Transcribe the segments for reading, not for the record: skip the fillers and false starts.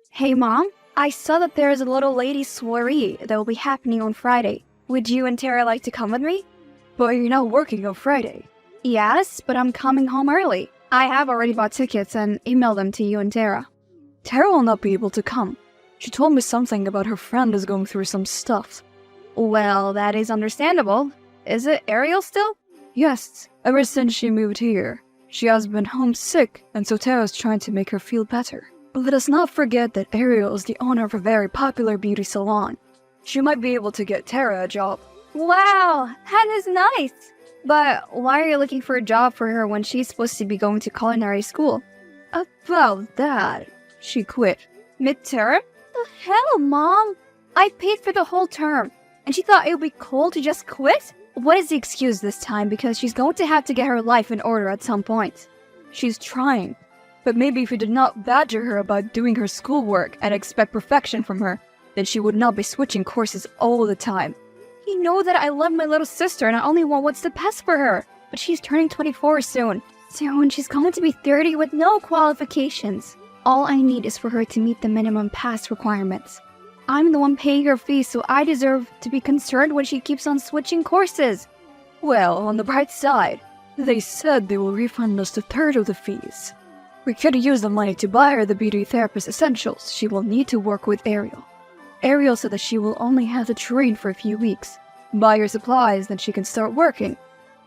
Hey Mom, I saw that there is a little ladies' soiree that will be happening on Friday. Would you and Tara like to come with me? But you're not working on Friday. Yes, but I'm coming home early. I have already bought tickets and emailed them to you and Tara. Tara will not be able to come. She told me something about her friend is going through some stuff. Well, that is understandable. Is it Ariel still? Yes, ever since she moved here. She has been homesick, and so Tara's trying to make her feel better. But let us not forget that Ariel is the owner of a very popular beauty salon. She might be able to get Tara a job. Wow, that is nice. But why are you looking for a job for her when she's supposed to be going to culinary school? About that, she quit. Mid-term? The hell, Mom? I paid for the whole term, and she thought it would be cool to just quit? What is the excuse this time? Because she's going to have to get her life in order at some point. She's trying. But maybe if you did not badger her about doing her schoolwork and expect perfection from her, then she would not be switching courses all the time. You know that I love my little sister and I only want what's the best for her. But she's turning 24 soon. Soon she's going to be 30 with no qualifications. All I need is for her to meet the minimum pass requirements. I'm the one paying her fees, so I deserve to be concerned when she keeps on switching courses. Well, on the bright side, they said they will refund us a third of the fees. We could use the money to buy her the beauty therapist essentials she will need to work with Ariel. Ariel said that she will only have to train for a few weeks. Buy her supplies, then she can start working.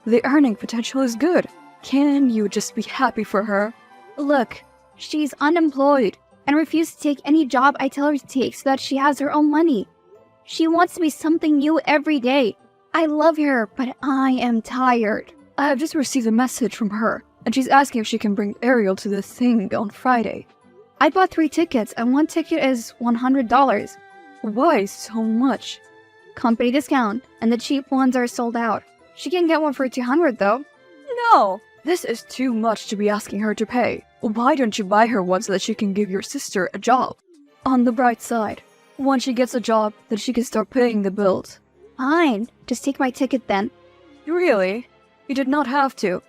The earning potential is good. Can you just be happy for her? Look, she's unemployed and refuses to take any job I tell her to take so that she has her own money. She wants to be something new every day. I love her, but I am tired. I have just received a message from her, and she's asking if she can bring Ariel to the thing on Friday. I bought 3 tickets, and one ticket is $100. Why so much? Company discount, and the cheap ones are sold out. She can get one for $200 though. No! This is too much to be asking her to pay. Why don't you buy her one so that she can give your sister a job? On the bright side, once she gets a job, then she can start paying the bills. Fine, just take my ticket then. Really? You did not have to.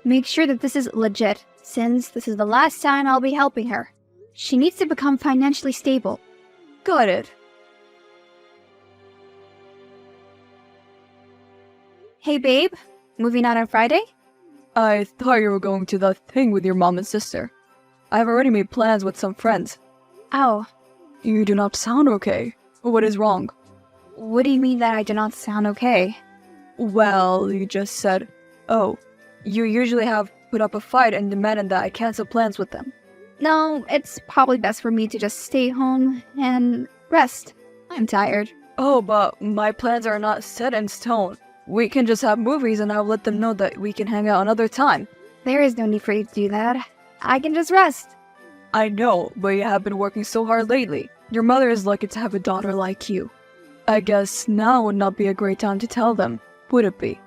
Make sure that this is legit, since this is the last time I'll be helping her. She needs to become financially stable. Got it. Hey babe, moving out on Friday? I thought you were going to that thing with your mom and sister. I have already made plans with some friends. Oh. You do not sound okay. What is wrong? What do you mean that I do not sound okay? Well, you just said, oh. You usually have put up a fight and demanded that I cancel plans with them. No, it's probably best for me to just stay home and rest. I'm tired. Oh, but my plans are not set in stone. We can just have movies and I'll let them know that we can hang out another time. There is no need for you to do that. I can just rest. I know, but you have been working so hard lately. Your mother is lucky to have a daughter like you. I guess now would not be a great time to tell them, would it be?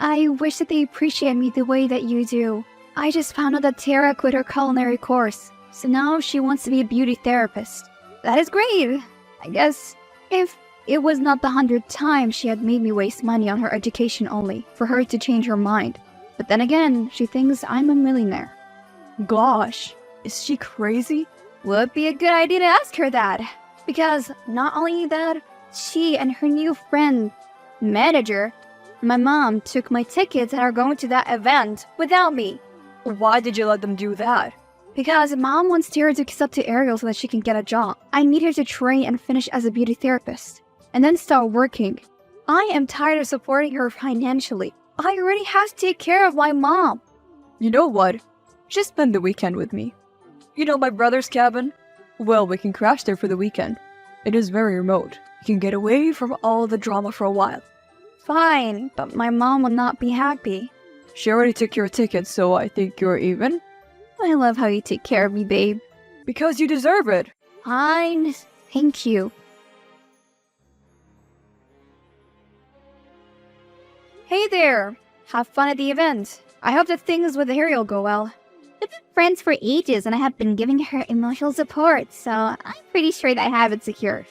I wish that they appreciate me the way that you do. I just found out that Tara quit her culinary course, so now she wants to be a beauty therapist. That is great. I guess if it was not the 100th time she had made me waste money on her education only for her to change her mind. But then again, she thinks I'm a millionaire. Gosh, is she crazy? Would be a good idea to ask her that. Because not only that, she and her new friend, manager, my mom took my tickets and are going to that event without me. Why did you let them do that? Because mom wants Tara to kiss up to Ariel so that she can get a job. I need her to train and finish as a beauty therapist, and then start working. I am tired of supporting her financially. I already have to take care of my mom. You know what? Just spend the weekend with me. You know my brother's cabin? Well, we can crash there for the weekend. It is very remote. You can get away from all the drama for a while. Fine, but my mom will not be happy. She already took your ticket, so I think you're even. I love how you take care of me, babe. Because you deserve it. Fine. Thank you. Hey there! Have fun at the event. I hope that things with Ariel go well. We've been friends for ages and I have been giving her emotional support, so I'm pretty sure that I have it secured.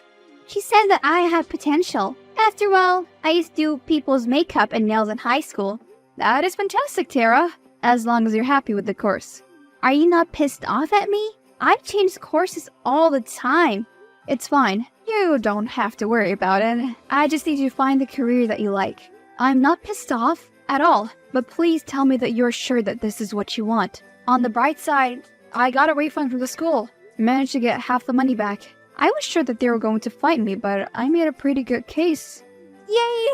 She said that I have potential. After all, I used to do people's makeup and nails in high school. That is fantastic, Tara. As long as you're happy with the course. Are you not pissed off at me? I change courses all the time. It's fine. You don't have to worry about it. I just need you to find the career that you like. I'm not pissed off at all, but please tell me that you're sure that this is what you want. On the bright side, I got a refund from the school. Managed to get half the money back. I was sure that they were going to fight me, but I made a pretty good case. Yay!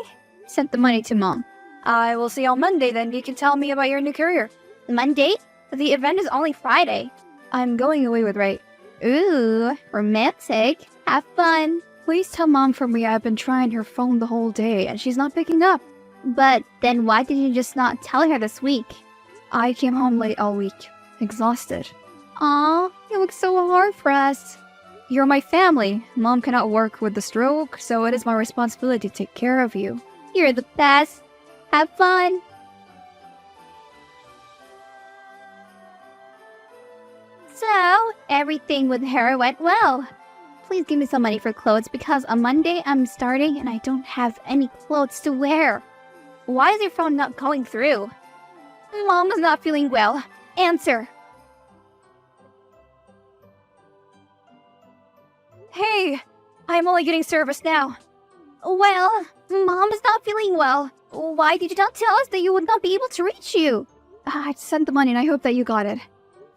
Sent the money to Mom. I will see you on Monday, then you can tell me about your new career. Monday? The event is only Friday. I'm going away with Ray. Ooh, romantic. Have fun. Please tell Mom for me I've been trying her phone the whole day and she's not picking up. But then why did you just not tell her this week? I came home late all week. Exhausted. Aw, you look so hard for us. You're my family. Mom cannot work with the stroke, so it is my responsibility to take care of you. You're the best. Have fun. So, everything with her went well. Please give me some money for clothes because on Monday I'm starting and I don't have any clothes to wear. Why is your phone not going through? Mom is not feeling well. Answer. Hey, I'm only getting service now. Well, Mom is not feeling well. Why did you not tell us that you would not be able to reach you? I sent the money and I hope that you got it.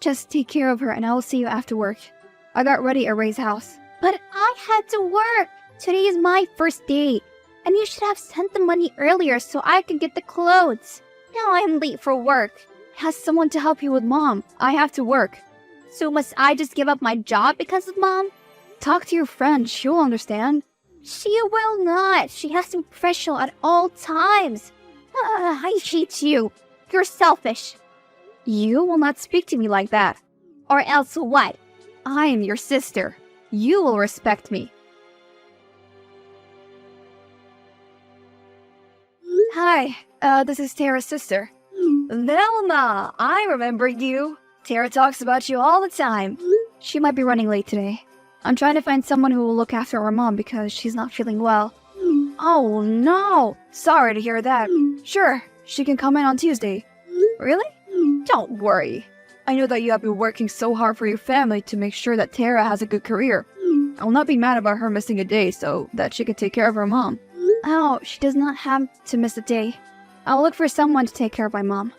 Just take care of her and I will see you after work. I got ready at Ray's house. But I had to work. Today is my first day. And you should have sent the money earlier so I could get the clothes. Now I'm late for work. Has someone to help you with Mom. I have to work. So must I just give up my job because of Mom? Talk to your friend. She'll understand. She will not. She has to be professional at all times. I hate you. You're selfish. You will not speak to me like that. Or else what? I am your sister. You will respect me. Hi, this is Tara's sister. Velma, I remember you. Tara talks about you all the time. She might be running late today. I'm trying to find someone who will look after our mom because she's not feeling well. Oh no! Sorry to hear that. Sure, she can come in on Tuesday. Really? Don't worry. I know that you have been working so hard for your family to make sure that Tara has a good career. I will not be mad about her missing a day so that she can take care of her mom. Oh, she does not have to miss a day. I will look for someone to take care of my mom.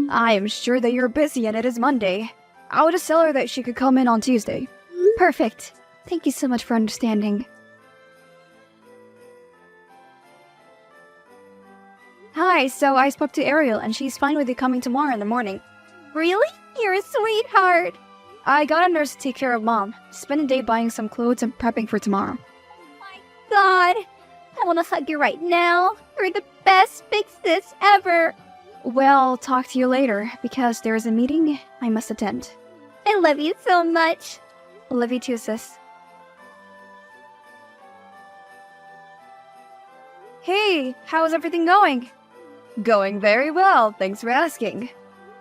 I am sure that you're busy and it is Monday. I will just tell her that she could come in on Tuesday. Perfect. Thank you so much for understanding. Hi, so I spoke to Ariel and she's fine with you coming tomorrow in the morning. Really? You're a sweetheart. I got a nurse to take care of Mom. Spend a day buying some clothes and prepping for tomorrow. My God. I want to hug you right now. You're the best big sis ever. Well, talk to you later because there is a meeting I must attend. I love you so much. Love you too, sis. Hey, how's everything going? Going very well, thanks for asking.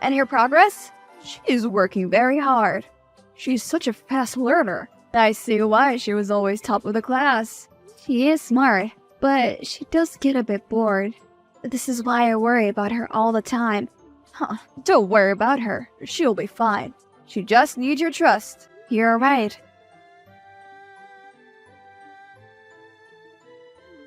And your progress? She's working very hard. She's such a fast learner. I see why she was always top of the class. She is smart, but she does get a bit bored. This is why I worry about her all the time. Don't worry about her. She'll be fine. She just needs your trust. You're right.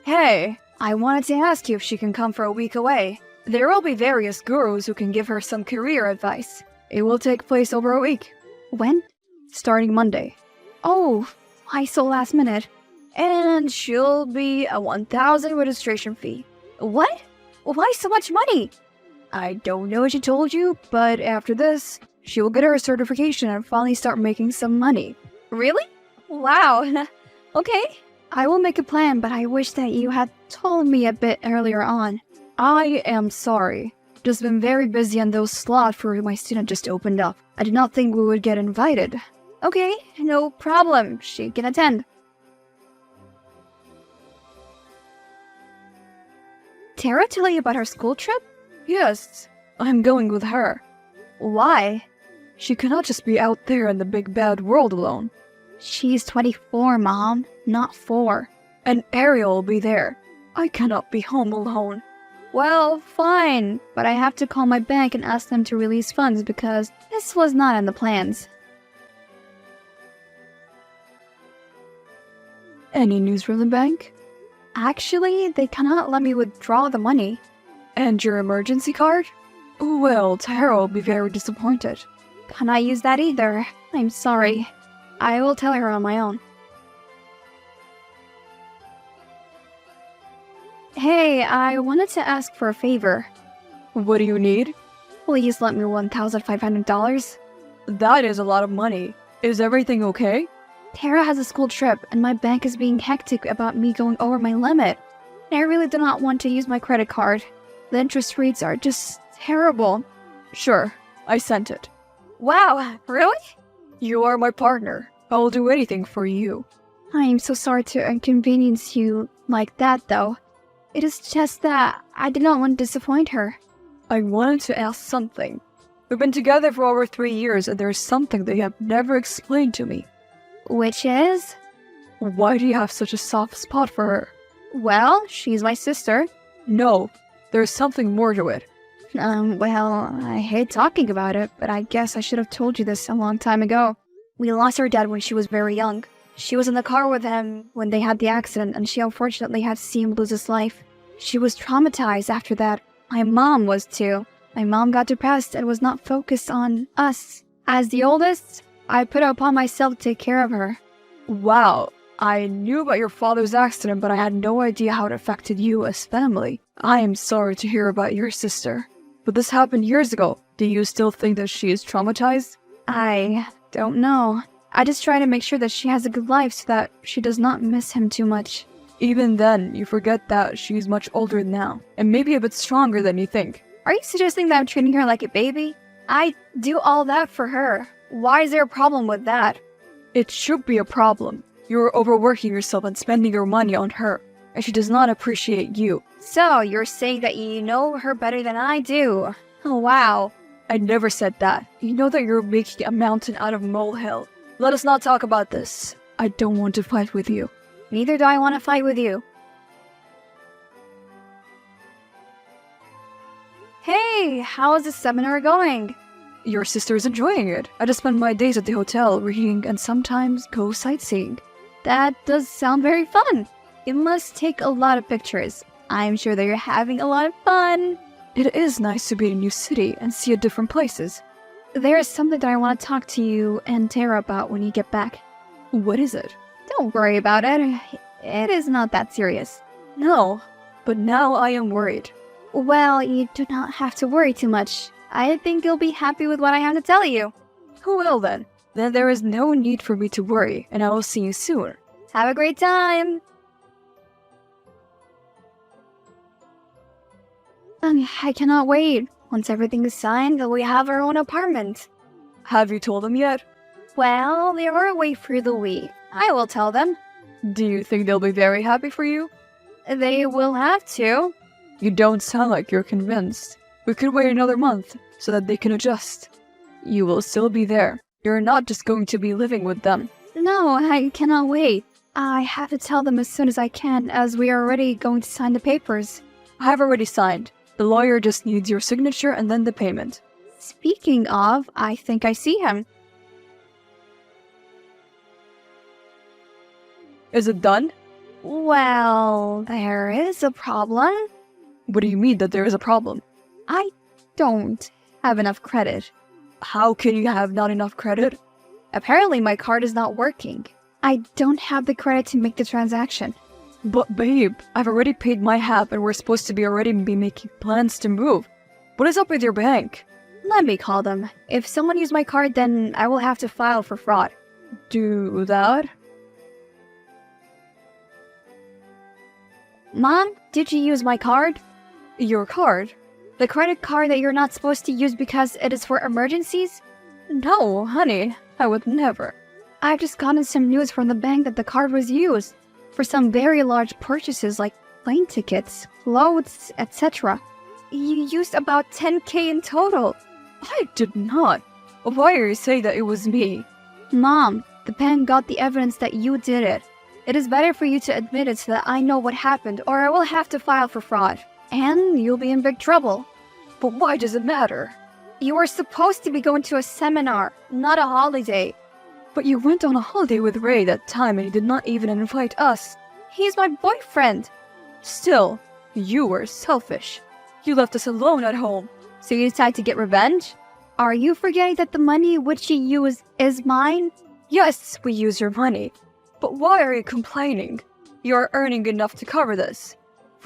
Hey, I wanted to ask you if she can come for a week away. There will be various gurus who can give her some career advice. It will take place over a week. When? Starting Monday. Oh, why so last minute? And she'll be a 1,000 registration fee. What? Why so much money? I don't know if she told you, but after this, she will get her certification and finally start making some money. Really? Wow. Okay. I will make a plan, but I wish that you had told me a bit earlier on. I am sorry. Just been very busy and those slots for my student just opened up. I did not think we would get invited. Okay, no problem. She can attend. Tara tell you about her school trip? Yes, I'm going with her. Why? She cannot just be out there in the big bad world alone. She's 24, Mom, not 4. And Ariel will be there. I cannot be home alone. Well, fine, but I have to call my bank and ask them to release funds because this was not in the plans. Any news from the bank? Actually, they cannot let me withdraw the money. And your emergency card? Well, Tara will be very disappointed. Cannot use that either. I'm sorry. I will tell her on my own. Hey, I wanted to ask for a favor. What do you need? Please let me $1,500. That is a lot of money. Is everything okay? Tara has a school trip, and my bank is being hectic about me going over my limit. I really do not want to use my credit card. The interest rates are just terrible. Sure, I sent it. Wow, really? You are my partner. I will do anything for you. I am so sorry to inconvenience you like that, though. It is just that I did not want to disappoint her. I wanted to ask something. We've been together for over 3 years, and there is something they have never explained to me. Which is? Why do you have such a soft spot for her? Well, she's my sister. No, there's something more to it. Well, I hate talking about it, but I guess I should have told you this a long time ago. We lost our dad when she was very young. She was in the car with him when they had the accident, and she unfortunately had to see him lose his life. She was traumatized after that. My mom was too. My mom got depressed and was not focused on us. As the oldest, I put it upon myself to take care of her. Wow, I knew about your father's accident, but I had no idea how it affected you as family. I am sorry to hear about your sister. But this happened years ago. Do you still think that she is traumatized? I don't know. I just try to make sure that she has a good life so that she does not miss him too much. Even then, you forget that she's much older now, and maybe a bit stronger than you think. Are you suggesting that I'm treating her like a baby? I do all that for her. Why is there a problem with that? It should be a problem. You're overworking yourself and spending your money on her, and she does not appreciate you. So, you're saying that you know her better than I do? Oh, wow. I never said that. You know that you're making a mountain out of a molehill. Let us not talk about this. I don't want to fight with you. Neither do I want to fight with you. Hey, how is the seminar going? Your sister is enjoying it. I just spend my days at the hotel reading and sometimes go sightseeing. That does sound very fun. You must take a lot of pictures. I'm sure that you're having a lot of fun. It is nice to be in a new city and see different places. There is something that I want to talk to you and Tara about when you get back. What is it? Don't worry about it. It is not that serious. No, but now I am worried. Well, you do not have to worry too much. I think you'll be happy with what I have to tell you. Well then. Then there is no need for me to worry, and I will see you soon. Have a great time! I cannot wait. Once everything is signed, we have our own apartment. Have you told them yet? Well, they are away for the week. I will tell them. Do you think they'll be very happy for you? They will have to. You don't sound like you're convinced. We could wait another month, so that they can adjust. You will still be there. You're not just going to be living with them. No, I cannot wait. I have to tell them as soon as I can, as we are already going to sign the papers. I have already signed. The lawyer just needs your signature and then the payment. Speaking of, I think I see him. Is it done? Well, there is a problem. What do you mean that there is a problem? I don't have enough credit. How can you have not enough credit? Apparently my card is not working. I don't have the credit to make the transaction. But babe, I've already paid my half and we're supposed to be already making plans to move. What is up with your bank? Let me call them. If someone used my card, then I will have to file for fraud. Do that? Mom, did you use my card? Your card? The credit card that you're not supposed to use because it is for emergencies? No, honey, I would never. I've just gotten some news from the bank that the card was used for some very large purchases like plane tickets, clothes, etc. You used about 10K in total. I did not. Why are you saying that it was me? Mom, the bank got the evidence that you did it. It is better for you to admit it so that I know what happened, or I will have to file for fraud. And you'll be in big trouble. But why does it matter? You were supposed to be going to a seminar, not a holiday. But you went on a holiday with Ray that time and you did not even invite us. He's my boyfriend. Still, you were selfish. You left us alone at home. So you decide to get revenge? Are you forgetting that the money which you use is mine? Yes, we use your money. But why are you complaining? You are earning enough to cover this.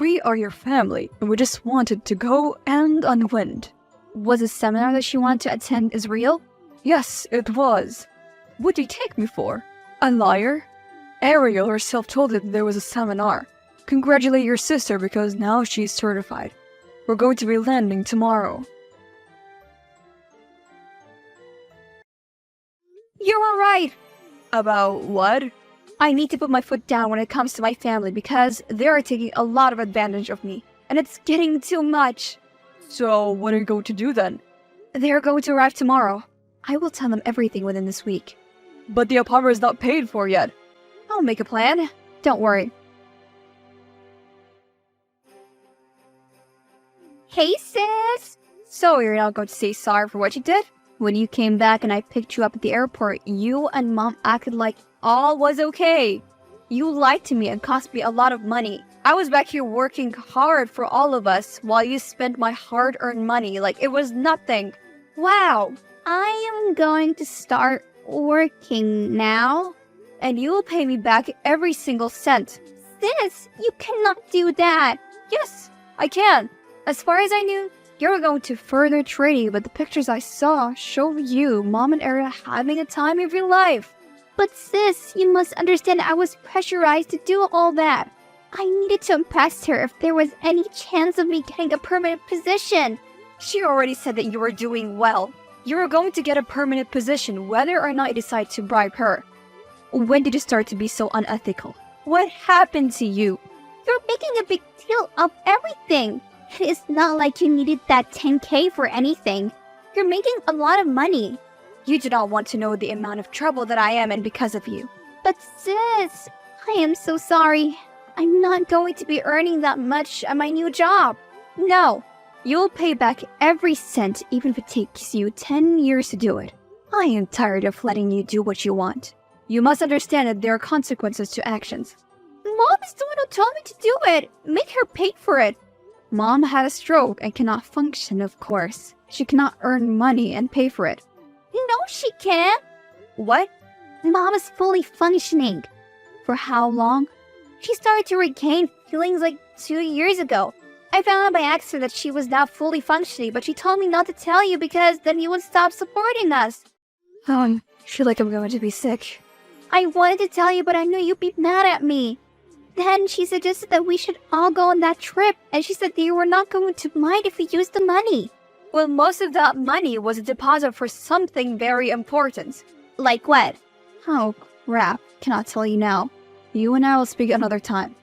We are your family, and we just wanted to go and unwind. Was the seminar that she wanted to attend is real? Yes, it was. What do you take me for? A liar? Ariel herself told it that there was a seminar. Congratulate your sister because now she's certified. We're going to be landing tomorrow. You are right. About what? I need to put my foot down when it comes to my family because they are taking a lot of advantage of me. And it's getting too much. So, what are you going to do then? They are going to arrive tomorrow. I will tell them everything within this week. But the apartment is not paid for yet. I'll make a plan. Don't worry. Hey, sis! So you're not going to say sorry for what you did? When you came back and I picked you up at the airport, you and Mom acted like all was okay. You lied to me and cost me a lot of money. I was back here working hard for all of us while you spent my hard-earned money like it was nothing. Wow. I am going to start working now, and you will pay me back every single cent. Sis, you cannot do that. Yes, I can. As far as I knew, you were going to further trading, but the pictures I saw show you, Mom and Ariel having a time of your life. But sis, you must understand I was pressurized to do all that. I needed to impress her if there was any chance of me getting a permanent position. She already said that you were doing well. You were going to get a permanent position whether or not you decide to bribe her. When did you start to be so unethical? What happened to you? You're making a big deal of everything. It is not like you needed that 10K for anything. You're making a lot of money. You do not want to know the amount of trouble that I am in because of you. But sis, I am so sorry. I'm not going to be earning that much at my new job. No, you'll pay back every cent even if it takes you 10 years to do it. I am tired of letting you do what you want. You must understand that there are consequences to actions. Mom is the one who told me to do it. Make her pay for it. Mom had a stroke and cannot function, of course. She cannot earn money and pay for it. No, she can't. What? Mom is fully functioning. For how long? She started to regain feelings like 2 years ago. I found out by accident that she was now fully functioning, but she told me not to tell you because then you would stop supporting us. I feel like I'm going to be sick. I wanted to tell you, but I knew you'd be mad at me. Then she suggested that we should all go on that trip, and she said that you were not going to mind if we used the money. Well, most of that money was a deposit for something very important. Like what? Oh, crap. Cannot tell you now. You and I will speak another time.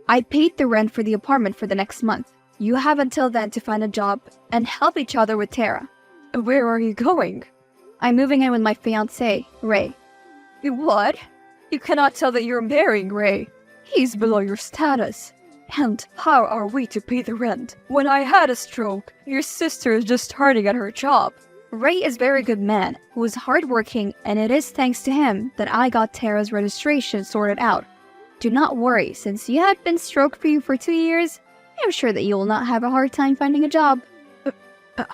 I paid the rent for the apartment for the next month. You have until then to find a job and help each other with Tara. Where are you going? I'm moving in with my fiancé, Ray. What? You cannot tell that you're marrying Ray. He's below your status. And how are we to pay the rent? When I had a stroke, your sister is just starting at her job. Ray is a very good man, who is hardworking, and it is thanks to him that I got Tara's registration sorted out. Do not worry, since you have been stroke-free for 2 years, I'm sure that you will not have a hard time finding a job.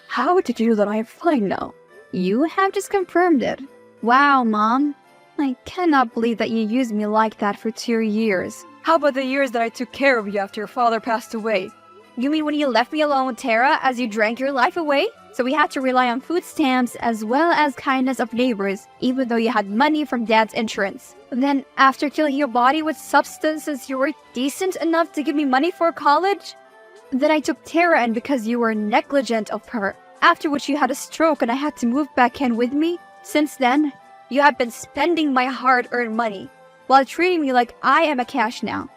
How did you know that I am fine now? You have just confirmed it. Wow, Mom. I cannot believe that you used me like that for 2 years. How about the years that I took care of you after your father passed away? You mean when you left me alone with Tara as you drank your life away? So we had to rely on food stamps as well as kindness of neighbors, even though you had money from Dad's insurance. Then, after killing your body with substances, you were decent enough to give me money for college? Then I took Tara in because you were negligent of her, after which you had a stroke and I had to move back in with me. Since then, you have been spending my hard-earned money, while treating me like I am a cash now.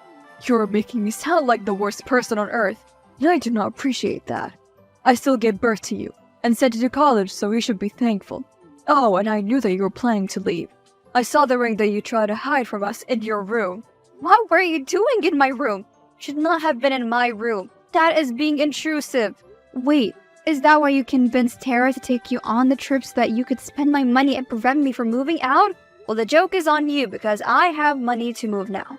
You're making me sound like the worst person on earth, and I do not appreciate that. I still gave birth to you, and sent you to college, so you should be thankful. Oh, and I knew that you were planning to leave. I saw the ring that you tried to hide from us in your room. What were you doing in my room? Should not have been in my room. That is being intrusive. Wait, Is that why you convinced Tara to take you on the trip so that you could spend my money and prevent me from moving out? Well, the joke is on you because I have money to move now.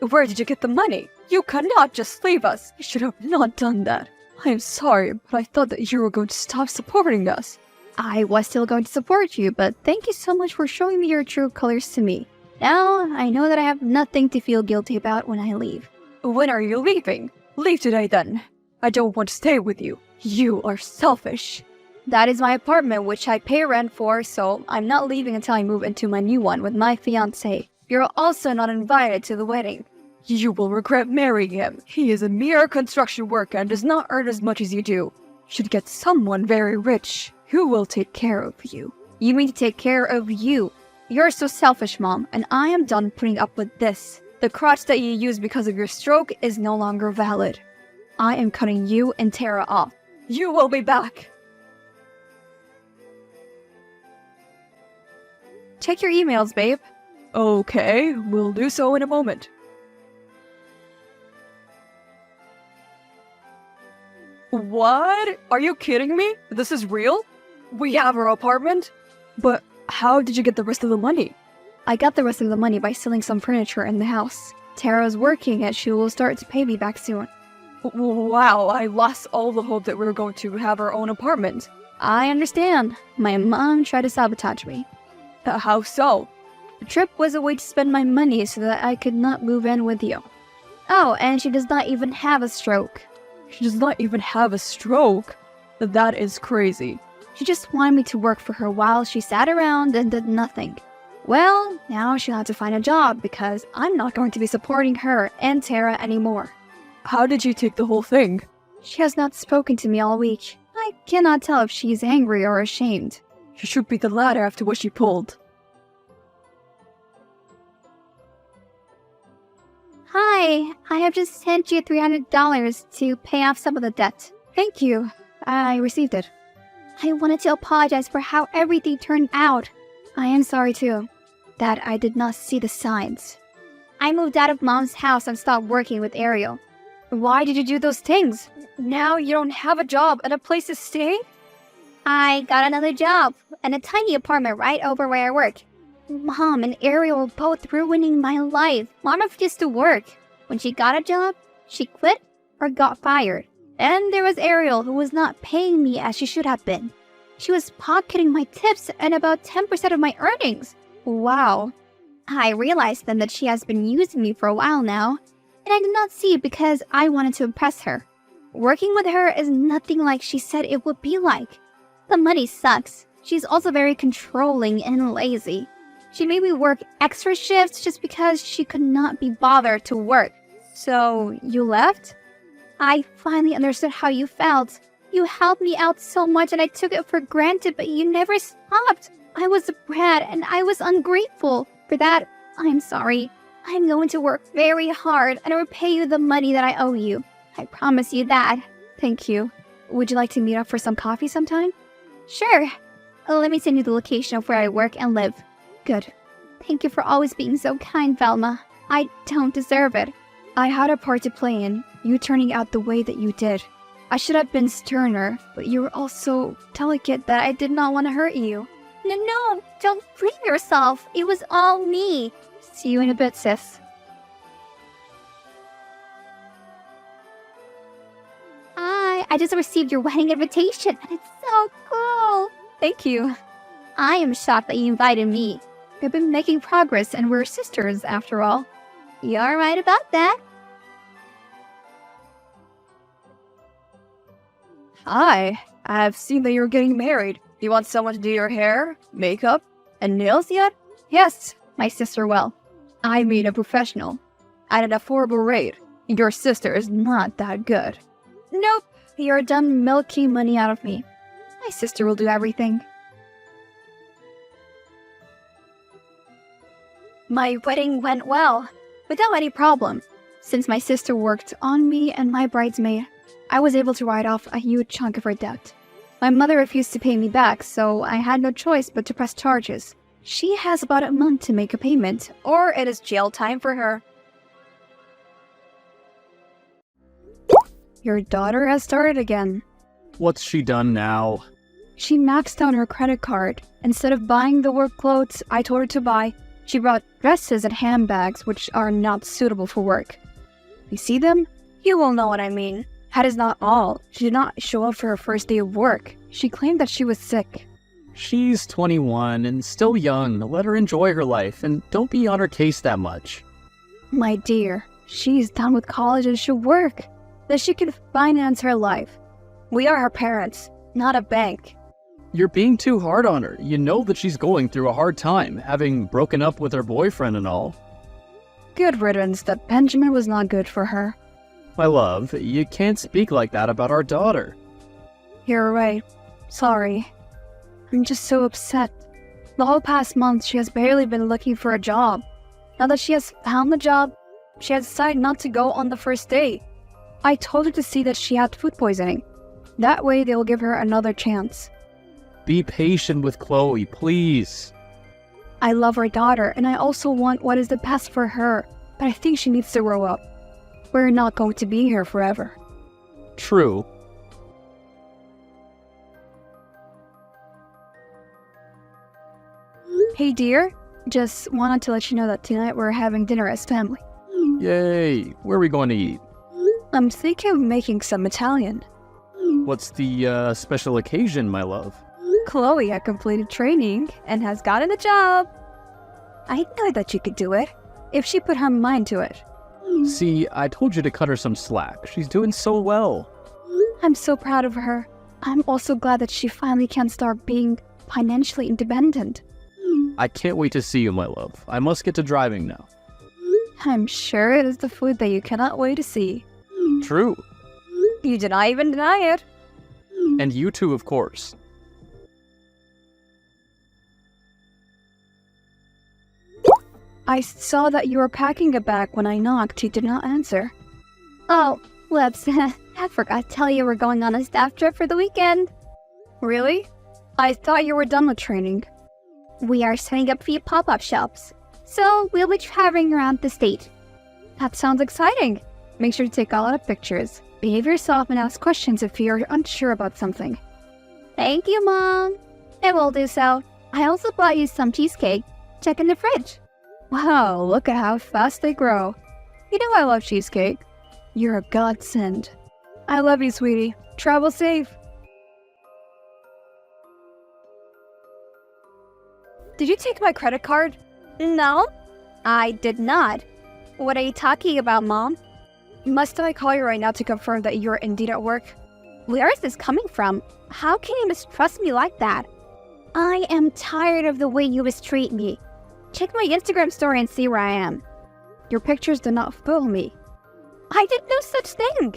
Where did you get the money? You cannot just leave us. You should have not done that. I am sorry, but I thought that you were going to stop supporting us. I was still going to support you, but thank you so much for showing me your true colors to me. Now, I know that I have nothing to feel guilty about when I leave. When are you leaving? Leave today then. I don't want to stay with you. You are selfish. That is my apartment, which I pay rent for, so I'm not leaving until I move into my new one with my fiancé. You're also not invited to the wedding. You will regret marrying him. He is a mere construction worker and does not earn as much as you do. You should get someone very rich who will take care of you. You mean to take care of you? You're so selfish, Mom, and I am done putting up with this. The crotch that you used because of your stroke is no longer valid. I am cutting you and Tara off. You will be back. Check your emails, babe. Okay, we'll do so in a moment. What? Are you kidding me? This is real? We have our apartment? But how did you get the rest of the money? I got the rest of the money by selling some furniture in the house. Tara's working and she will start to pay me back soon. Wow, I lost all the hope that we were going to have our own apartment. I understand. My mom tried to sabotage me. How so? The trip was a way to spend my money so that I could not move in with you. Oh, and she does not even have a stroke. She does not even have a stroke? That is crazy. She just wanted me to work for her while she sat around and did nothing. Well, now she'll have to find a job because I'm not going to be supporting her and Tara anymore. How did you take the whole thing? She has not spoken to me all week. I cannot tell if she's angry or ashamed. She should be the latter after what she pulled. Hi, I have just sent you $300 to pay off some of the debt. Thank you. I received it. I wanted to apologize for how everything turned out. I am sorry too, that I did not see the signs. I moved out of Mom's house and stopped working with Ariel. Why did you do those things? Now you don't have a job and a place to stay? I got another job and a tiny apartment right over where I work. Mom and Ariel were both ruining my life. Mom refused to work. When she got a job, she quit or got fired. And there was Ariel, who was not paying me as she should have been. She was pocketing my tips and about 10% of my earnings. Wow. I realized then that she has been using me for a while now, and I did not see it because I wanted to impress her. Working with her is nothing like she said it would be like. The money sucks. She's also very controlling and lazy. She made me work extra shifts just because she could not be bothered to work. So, you left? I finally understood how you felt. You helped me out so much and I took it for granted, but you never stopped. I was a brat and I was ungrateful. For that, I'm sorry. I'm going to work very hard and repay you the money that I owe you. I promise you that. Thank you. Would you like to meet up for some coffee sometime? Sure. Let me send you the location of where I work and live. Good. Thank you for always being so kind, Velma. I don't deserve it. I had a part to play in you turning out the way that you did. I should have been sterner, but you were all so delicate that I did not want to hurt you. No, don't blame yourself. It was all me. See you in a bit, sis. Hi, I just received your wedding invitation and it's so cool. Thank you. I am shocked that you invited me. We've been making progress and we're sisters after all. You're right about that. Hi, I've seen that you're getting married. Do you want someone to do your hair, makeup, and nails yet? Yes, my sister will. I mean a professional. At an affordable rate. Your sister is not that good. Nope, you're done milking money out of me. My sister will do everything. My wedding went well, without any problem. Since my sister worked on me and my bridesmaid, I was able to write off a huge chunk of her debt. My mother refused to pay me back, so I had no choice but to press charges. She has about a month to make a payment, or it is jail time for her. Your daughter has started again. What's she done now? She maxed out her credit card. Instead of buying the work clothes I told her to buy, she bought dresses and handbags which are not suitable for work. You see them? You will know what I mean. That is not all. She did not show up for her first day of work. She claimed that she was sick. She's 21 and still young. Let her enjoy her life and don't be on her case that much. My dear, she's done with college and should work. That she can finance her life. We are her parents, not a bank. You're being too hard on her. You know that she's going through a hard time, having broken up with her boyfriend and all. Good riddance that Benjamin was not good for her. My love, you can't speak like that about our daughter. You're right. Sorry. I'm just so upset. The whole past month, she has barely been looking for a job. Now that she has found the job, she has decided not to go on the first day. I told her to see that she had food poisoning. That way, they will give her another chance. Be patient with Chloe, please. I love our daughter, and I also want what is the best for her, but I think she needs to grow up. We're not going to be here forever. True. Hey dear, just wanted to let you know that tonight we're having dinner as family. Yay! Where are we going to eat? I'm thinking of making some Italian. What's the special occasion, my love? Chloe had completed training and has gotten a job. I know that she could do it, if she put her mind to it. See, I told you to cut her some slack. She's doing so well. I'm so proud of her. I'm also glad that she finally can start being financially independent. I can't wait to see you, my love. I must get to driving now. I'm sure it is the food that you cannot wait to see. True. You did not even deny it. And you too, of course. I saw that you were packing a bag when I knocked. You did not answer. Oh, whoops. I forgot to tell you we're going on a staff trip for the weekend. Really? I thought you were done with training. We are setting up 3 pop-up shops, so we'll be traveling around the state. That sounds exciting. Make sure to take a lot of pictures. Behave yourself and ask questions if you're unsure about something. Thank you, Mom. I will do so. I also bought you some cheesecake. Check in the fridge. Wow, look at how fast they grow. You know I love cheesecake. You're a godsend. I love you, sweetie. Travel safe. Did you take my credit card? No, I did not. What are you talking about, Mom? Must I call you right now to confirm that you're indeed at work? Where is this coming from? How can you mistrust me like that? I am tired of the way you mistreat me. Check my Instagram story and see where I am. Your pictures do not fool me. I did no such thing.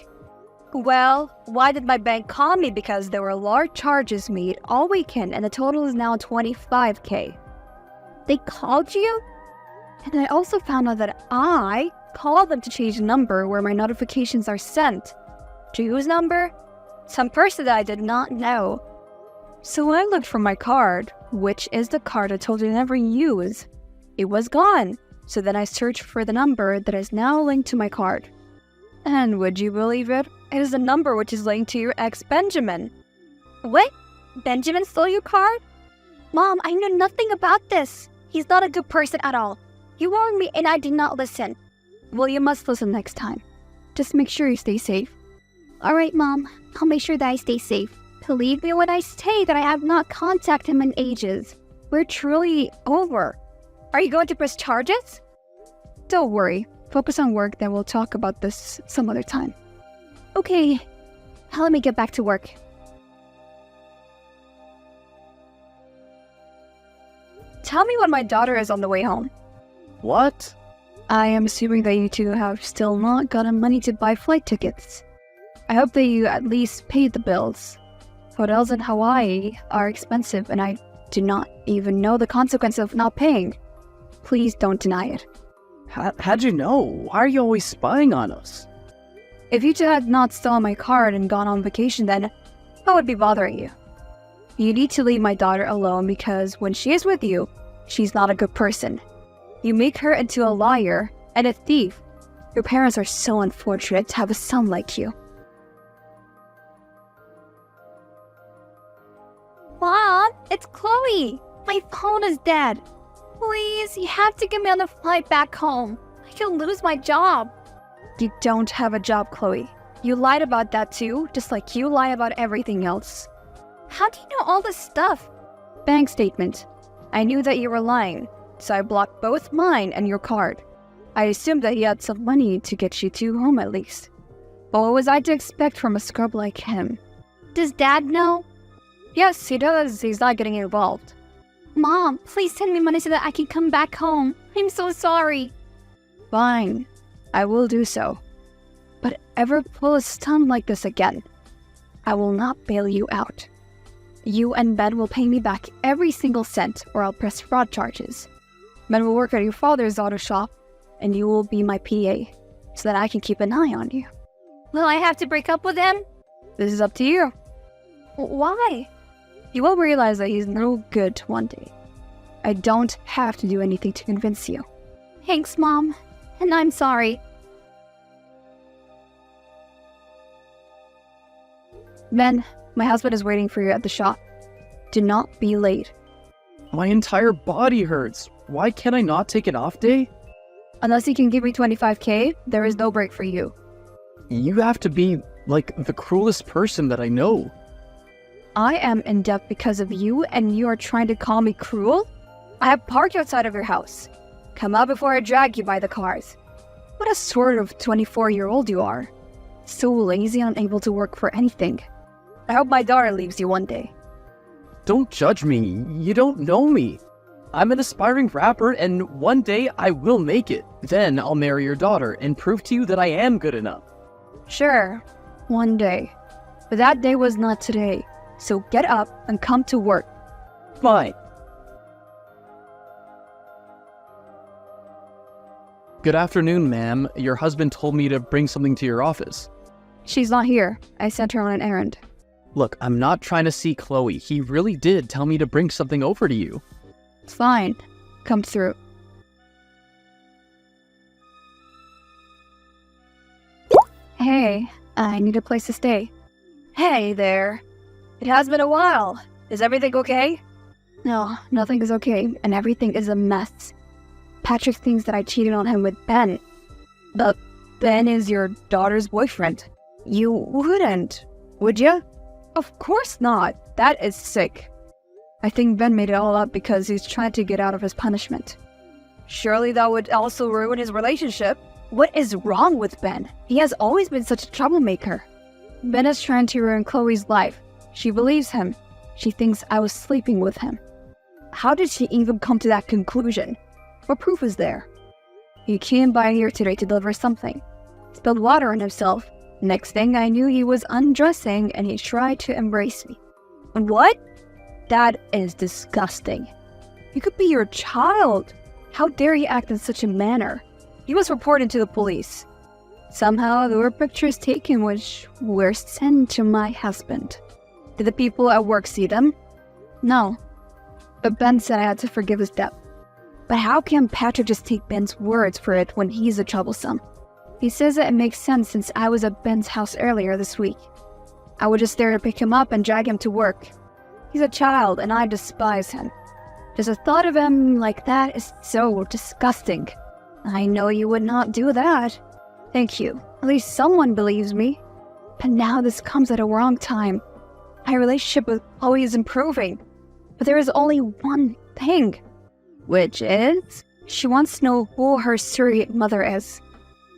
Well, why did my bank call me? Because there were large charges made all weekend and the total is now $25,000. They called you? And I also found out that I called them to change the number where my notifications are sent. To whose number? Some person that I did not know. So I looked for my card, which is the card I told you to never use. It was gone. So then I searched for the number that is now linked to my card. And would you believe it? It is the number which is linked to your ex, Benjamin. What? Benjamin stole your card? Mom, I know nothing about this. He's not a good person at all. He warned me and I did not listen. Well, you must listen next time. Just make sure you stay safe. Alright, Mom. I'll make sure that I stay safe. Believe me when I say that I have not contacted him in ages. We're truly over. Are you going to press charges? Don't worry. Focus on work, then we'll talk about this some other time. Okay. Now let me get back to work. Tell me when my daughter is on the way home. What? I am assuming that you two have still not gotten money to buy flight tickets. I hope that you at least paid the bills. Hotels in Hawaii are expensive and I do not even know the consequence of not paying. Please don't deny it. How'd you know? Why are you always spying on us? If you two had not stolen my card and gone on vacation, then I would be bothering you. You need to leave my daughter alone because when she is with you, she's not a good person. You make her into a liar and a thief. Your parents are so unfortunate to have a son like you. It's Chloe! My phone is dead. Please, you have to get me on the flight back home. I could lose my job. You don't have a job, Chloe. You lied about that too, just like you lie about everything else. How do you know all this stuff? Bank statement. I knew that you were lying, so I blocked both mine and your card. I assumed that he had some money to get you to home at least. But what was I to expect from a scrub like him? Does Dad know? Yes, he does. He's not getting involved. Mom, please send me money so that I can come back home. I'm so sorry. Fine. I will do so. But ever pull a stunt like this again, I will not bail you out. You and Ben will pay me back every single cent or I'll press fraud charges. Ben will work at your father's auto shop and you will be my PA so that I can keep an eye on you. Will I have to break up with him? This is up to you. Why? You will realize that he's no good one day. I don't have to do anything to convince you. Thanks, Mom. And I'm sorry. Ben, my husband is waiting for you at the shop. Do not be late. My entire body hurts. Why can't I not take an off day? Unless you can give me $25K, there is no break for you. You have to be, like, the cruelest person that I know. I am in debt because of you, and you are trying to call me cruel? I have parked outside of your house. Come out before I drag you by the cars. What a sort of 24-year-old you are. So lazy and unable to work for anything. I hope my daughter leaves you one day. Don't judge me. You don't know me. I'm an aspiring rapper, and one day I will make it. Then I'll marry your daughter and prove to you that I am good enough. Sure, one day. But that day was not today. So get up and come to work. Fine. Good afternoon, ma'am. Your husband told me to bring something to your office. She's not here. I sent her on an errand. Look, I'm not trying to see Chloe. He really did tell me to bring something over to you. Fine. Come through. Hey, I need a place to stay. Hey there. It has been a while. Is everything okay? No, nothing is okay, and everything is a mess. Patrick thinks that I cheated on him with Ben. But Ben is your daughter's boyfriend. You wouldn't, would you? Of course not. That is sick. I think Ben made it all up because he's trying to get out of his punishment. Surely that would also ruin his relationship. What is wrong with Ben? He has always been such a troublemaker. Ben is trying to ruin Chloe's life. She believes him. She thinks I was sleeping with him. How did she even come to that conclusion? What proof is there? He came by here today to deliver something. Spilled water on himself. Next thing I knew, he was undressing and he tried to embrace me. What? That is disgusting. He could be your child. How dare he act in such a manner? He was reported to the police. Somehow there were pictures taken which were sent to my husband. Did the people at work see them? No. But Ben said I had to forgive his debt. But how can Patrick just take Ben's words for it when he's a troublesome? He says that it makes sense since I was at Ben's house earlier this week. I was just there to pick him up and drag him to work. He's a child and I despise him. Just the thought of him like that is so disgusting. I know you would not do that. Thank you. At least someone believes me. But now this comes at a wrong time. My relationship with Chloe is improving. But there is only one thing. Which is, she wants to know who her surrogate mother is.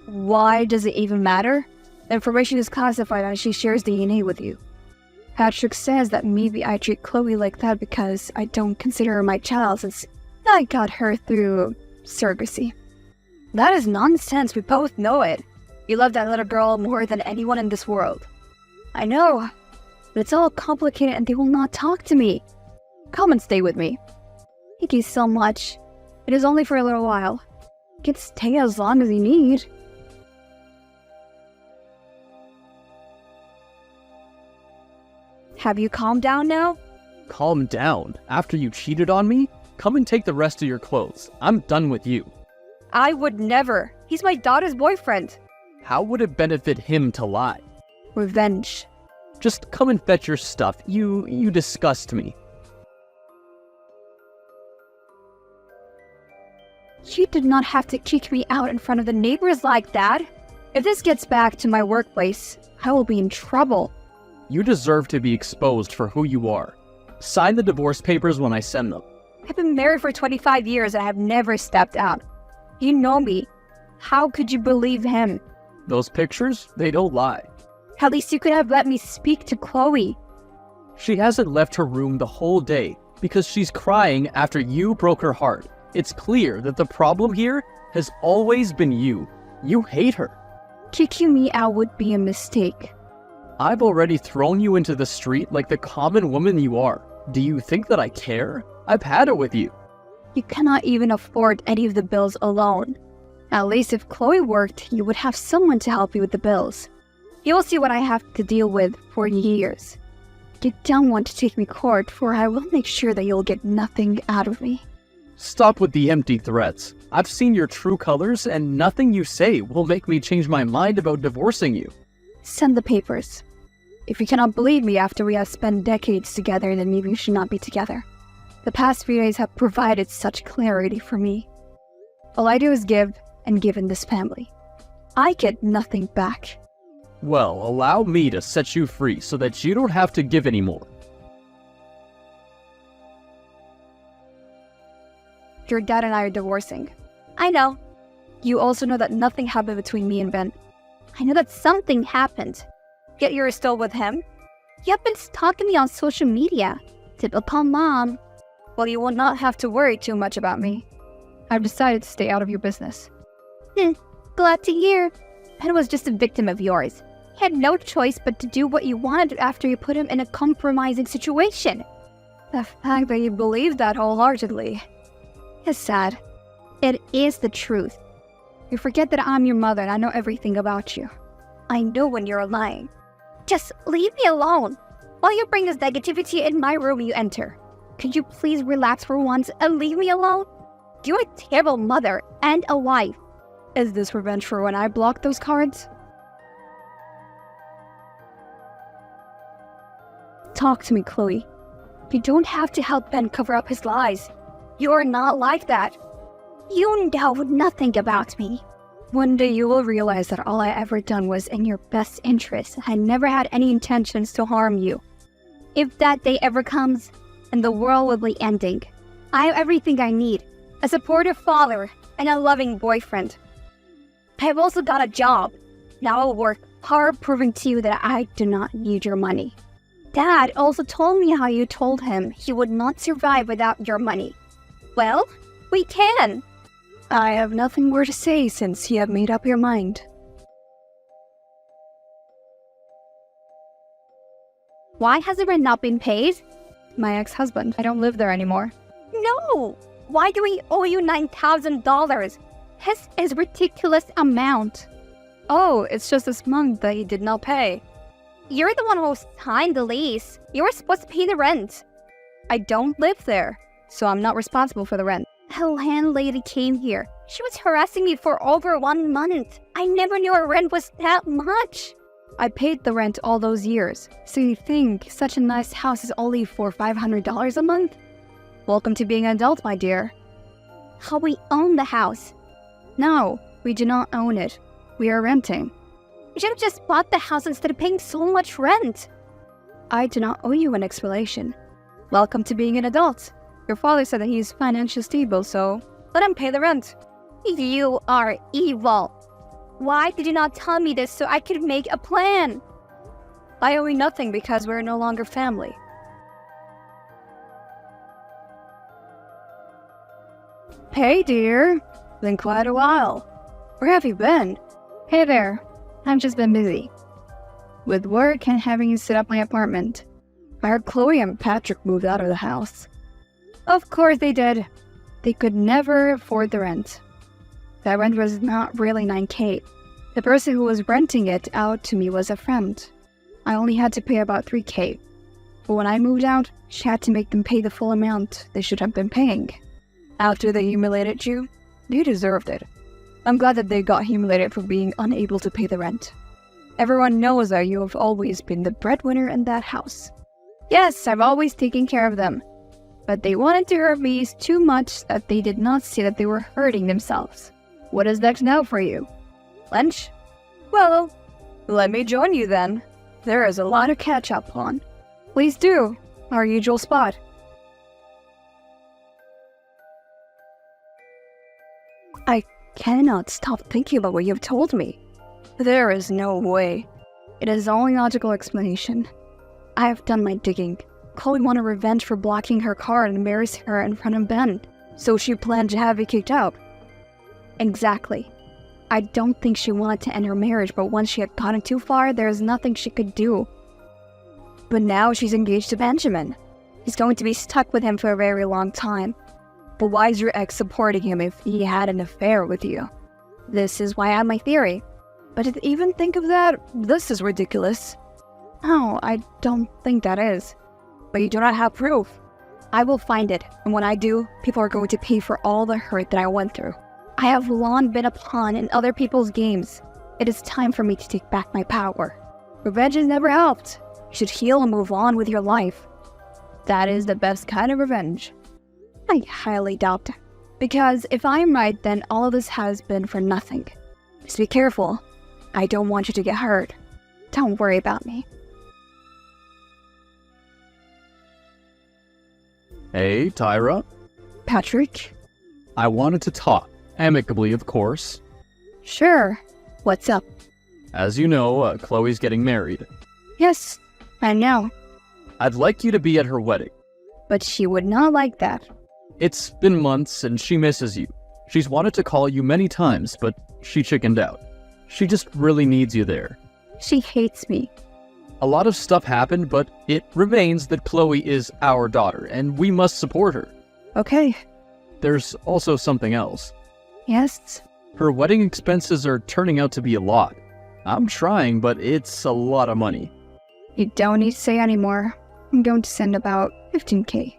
Why does it even matter? The information is classified and she shares DNA with you. Patrick says that maybe I treat Chloe like that because I don't consider her my child since I got her through surrogacy. That is nonsense, we both know it. You love that little girl more than anyone in this world. I know, but it's all complicated and they will not talk to me. Come and stay with me. Thank you so much. It is only for a little while. You can stay as long as you need. Have you calmed down now? Calm down. After you cheated on me, come and take the rest of your clothes. I'm done with you. I would never. He's my daughter's boyfriend. How would it benefit him to lie? Revenge. Just come and fetch your stuff. You disgust me. You did not have to kick me out in front of the neighbors like that. If this gets back to my workplace, I will be in trouble. You deserve to be exposed for who you are. Sign the divorce papers when I send them. I've been married for 25 years and I have never stepped out. You know me. How could you believe him? Those pictures, they don't lie. At least you could have let me speak to Chloe. She hasn't left her room the whole day because she's crying after you broke her heart. It's clear that the problem here has always been you. You hate her. Kicking me out would be a mistake. I've already thrown you into the street like the common woman you are. Do you think that I care? I've had it with you. You cannot even afford any of the bills alone. At least if Chloe worked, you would have someone to help you with the bills. You'll see what I have to deal with for years. You don't want to take me to court, for I will make sure that you'll get nothing out of me. Stop with the empty threats. I've seen your true colors, and nothing you say will make me change my mind about divorcing you. Send the papers. If you cannot believe me after we have spent decades together, then maybe we should not be together. The past few days have provided such clarity for me. All I do is give and give in this family. I get nothing back. Well, allow me to set you free so that you don't have to give anymore. Your dad and I are divorcing. I know. You also know that nothing happened between me and Ben. I know that something happened. Yet you're still with him? You have been stalking me on social media. Typical mom. Well, you will not have to worry too much about me. I've decided to stay out of your business. Glad to hear. Ben was just a victim of yours. He had no choice but to do what you wanted after you put him in a compromising situation. The fact that you believe that wholeheartedly is sad. It is the truth. You forget that I'm your mother and I know everything about you. I know when you're lying. Just leave me alone. While you bring this negativity in my room you enter. Could you please relax for once and leave me alone? You're a terrible mother and a wife. Is this revenge for when I blocked those cards? Talk to me, Chloe. You don't have to help Ben cover up his lies. You're not like that. You know nothing about me. One day you will realize that all I ever done was in your best interest. I never had any intentions to harm you. If that day ever comes, and the world will be ending, I have everything I need. A supportive father and a loving boyfriend. I have also got a job. Now I'll work hard proving to you that I do not need your money. Dad also told me how you told him he would not survive without your money. Well, we can. I have nothing more to say since you have made up your mind. Why has the rent not been paid? My ex-husband. I don't live there anymore. No! Why do we owe you $9,000? This is a ridiculous amount. Oh, it's just this month that he did not pay. You're the one who signed the lease. You were supposed to pay the rent. I don't live there, so I'm not responsible for the rent. A landlady came here. She was harassing me for over 1 month. I never knew her rent was that much. I paid the rent all those years. So you think such a nice house is only for $500 a month? Welcome to being an adult, my dear. How we own the house? No, we do not own it. We are renting. You should have just bought the house instead of paying so much rent. I do not owe you an explanation. Welcome to being an adult. Your father said that he is financially stable, so let him pay the rent. You are evil. Why did you not tell me this so I could make a plan? I owe you nothing because we're no longer family. Hey, dear. Been quite a while. Where have you been? Hey there. I've just been busy. With work and having to set up my apartment. I heard Chloe and Patrick moved out of the house. Of course they did. They could never afford the rent. That rent was not really $9K. The person who was renting it out to me was a friend. I only had to pay about $3K. But when I moved out, she had to make them pay the full amount they should have been paying. After they humiliated you, they deserved it. I'm glad that they got humiliated for being unable to pay the rent. Everyone knows that you have always been the breadwinner in that house. Yes, I've always taken care of them. but they wanted to hurt me too much that they did not see that they were hurting themselves. What is next now for you? Lunch? Well, let me join you then. There is a lot to catch up on. Please do. Our usual spot. I cannot stop thinking about what you have told me. There is no way. It is the only logical explanation. I have done my digging. Chloe wanted revenge for blocking her car and embarrass her in front of Ben, so she planned to have you kicked out. Exactly. I don't think she wanted to end her marriage, but once she had gotten too far, there is nothing she could do. But now she's engaged to Benjamin. He's going to be stuck with him for a very long time. But why is your ex supporting him if he had an affair with you? This is why I have my theory. But to even think of that, this is ridiculous. No, I don't think that is. But you do not have proof. I will find it, and when I do, people are going to pay for all the hurt that I went through. I have long been a pawn in other people's games. It is time for me to take back my power. Revenge has never helped. You should heal and move on with your life. That is the best kind of revenge. I highly doubt it. Because if I'm right, then all of this has been for nothing. Just be careful. I don't want you to get hurt. Don't worry about me. Hey, Tyra. Patrick? I wanted to talk. Amicably, of course. Sure. What's up? As you know, Chloe's getting married. Yes, I know. I'd like you to be at her wedding. But she would not like that. It's been months and she misses you. She's wanted to call you many times, but she chickened out. She just really needs you there. She hates me. A lot of stuff happened, but it remains that Chloe is our daughter, and we must support her. Okay. There's also something else. Yes? Her wedding expenses are turning out to be a lot. I'm trying, but it's a lot of money. You don't need to say anymore. I'm going to send about 15K.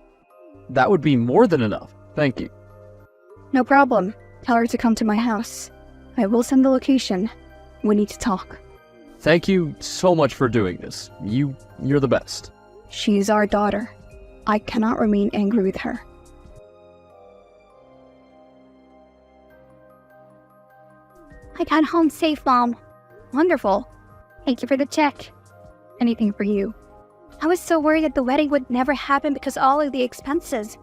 That would be more than enough. Thank you. No problem. Tell her to come to my house. I will send the location. We need to talk. Thank you so much for doing this. You're the best. She's our daughter. I cannot remain angry with her. I got home safe, Mom. Wonderful. Thank you for the check. Anything for you. I was so worried that the wedding would never happen because of all of the expenses.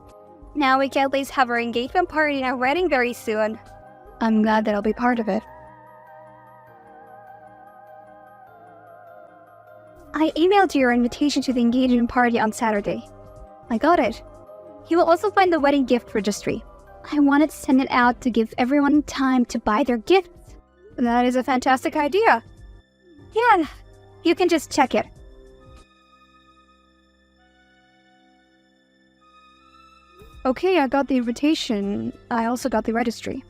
Now we can at least have our engagement party and our wedding very soon. I'm glad that I'll be part of it. I emailed you your invitation to the engagement party on Saturday. I got it. You will also find the wedding gift registry. I wanted to send it out to give everyone time to buy their gifts. That is a fantastic idea. Yeah, you can just check it. Okay, I got the invitation. I also got the registry.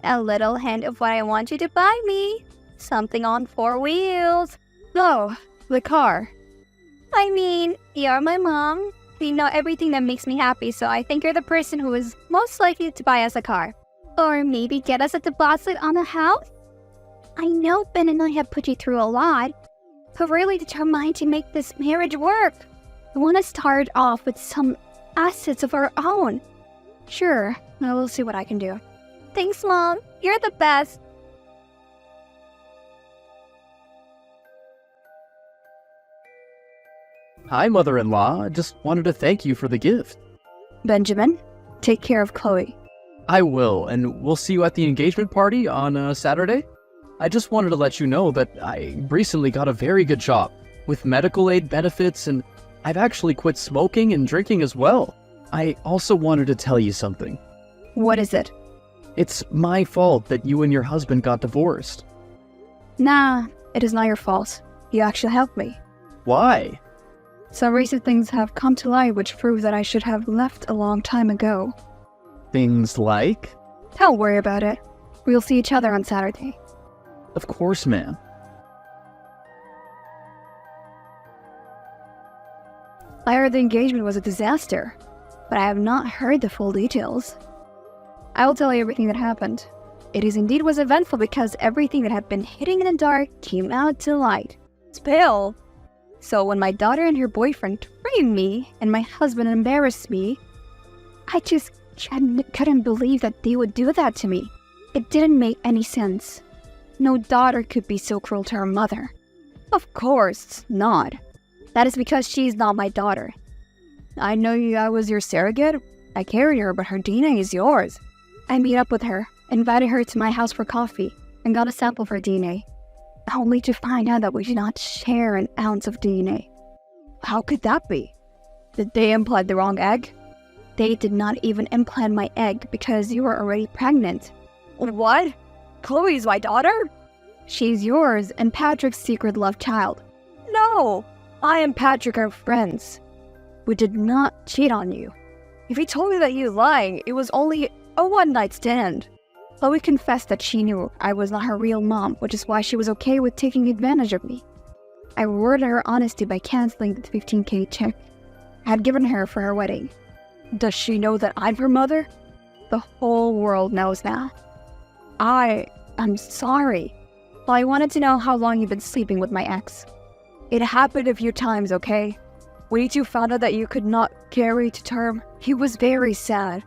A little hint of what I want you to buy me. Something on 4 wheels. Oh, the car. I mean, you're my mom. You know everything that makes me happy, so I think you're the person who is most likely to buy us a car. Or maybe get us a deposit on a house? I know Ben and I have put you through a lot, but we're really determined to make this marriage work. We want to start off with some assets of our own. Sure, I will see what I can do. Thanks, Mom. You're the best. Hi, mother-in-law. I just wanted to thank you for the gift. Benjamin, take care of Chloe. I will, and we'll see you at the engagement party on Saturday. I just wanted to let you know that I recently got a very good job with medical aid benefits, and I've actually quit smoking and drinking as well. I also wanted to tell you something. What is it? It's my fault that you and your husband got divorced. Nah, it is not your fault. You actually helped me. Why? Some recent things have come to light which prove that I should have left a long time ago. Things like? Don't worry about it. We'll see each other on Saturday. Of course, ma'am. I heard the engagement was a disaster, but I have not heard the full details. I will tell you everything that happened. It is indeed was eventful because everything that had been hidden in the dark came out to light. Spill. So when my daughter and her boyfriend framed me and my husband embarrassed me, I just couldn't believe that they would do that to me. It didn't make any sense. No daughter could be so cruel to her mother. of course not. That is because she's not my daughter. I know I was your surrogate. I carried her, but her DNA is yours. I meet up with her, invited her to my house for coffee, and got a sample of her DNA, only to find out that we do not share an ounce of DNA. How could that be? Did they implant the wrong egg? They did not even implant my egg because you were already pregnant. What? Chloe's my daughter? She's yours and Patrick's secret love child. No! I and Patrick are friends. We did not cheat on you. If he told me that you lying, it was only a one-night stand. Chloe confessed that she knew I was not her real mom, which is why she was okay with taking advantage of me. I rewarded her honesty by canceling the $15K check I had given her for her wedding. Does she know that I'm her mother? The whole world knows now. I'm sorry. Well, I wanted to know how long you've been sleeping with my ex. It happened a few times, okay? When you two found out that you could not carry to term, he was very sad.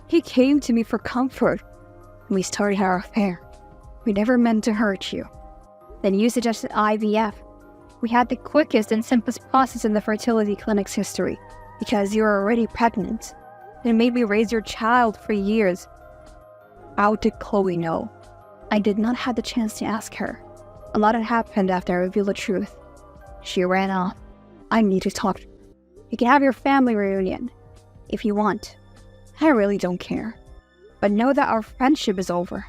He came to me for comfort. We started our affair. We never meant to hurt you. Then you suggested IVF. We had the quickest and simplest process in the fertility clinic's history, because you were already pregnant. It made me raise your child for years. How did Chloe know? I did not have the chance to ask her. A lot had happened after I revealed the truth. She ran off. I need to talk to her. You can have your family reunion, if you want. I really don't care. But know that our friendship is over.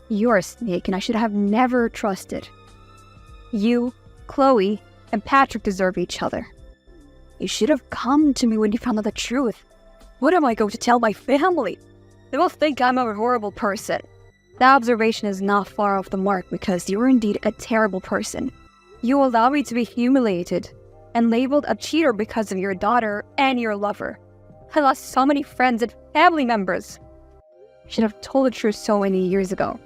You're a snake and I should have never trusted. You, Chloe, and Patrick deserve each other. You should have come to me when you found out the truth. What am I going to tell my family? They will think I'm a horrible person. That observation is not far off the mark because you are indeed a terrible person. You allow me to be humiliated and labeled a cheater because of your daughter and your lover. I lost so many friends and family members. Should have told the truth so many years ago.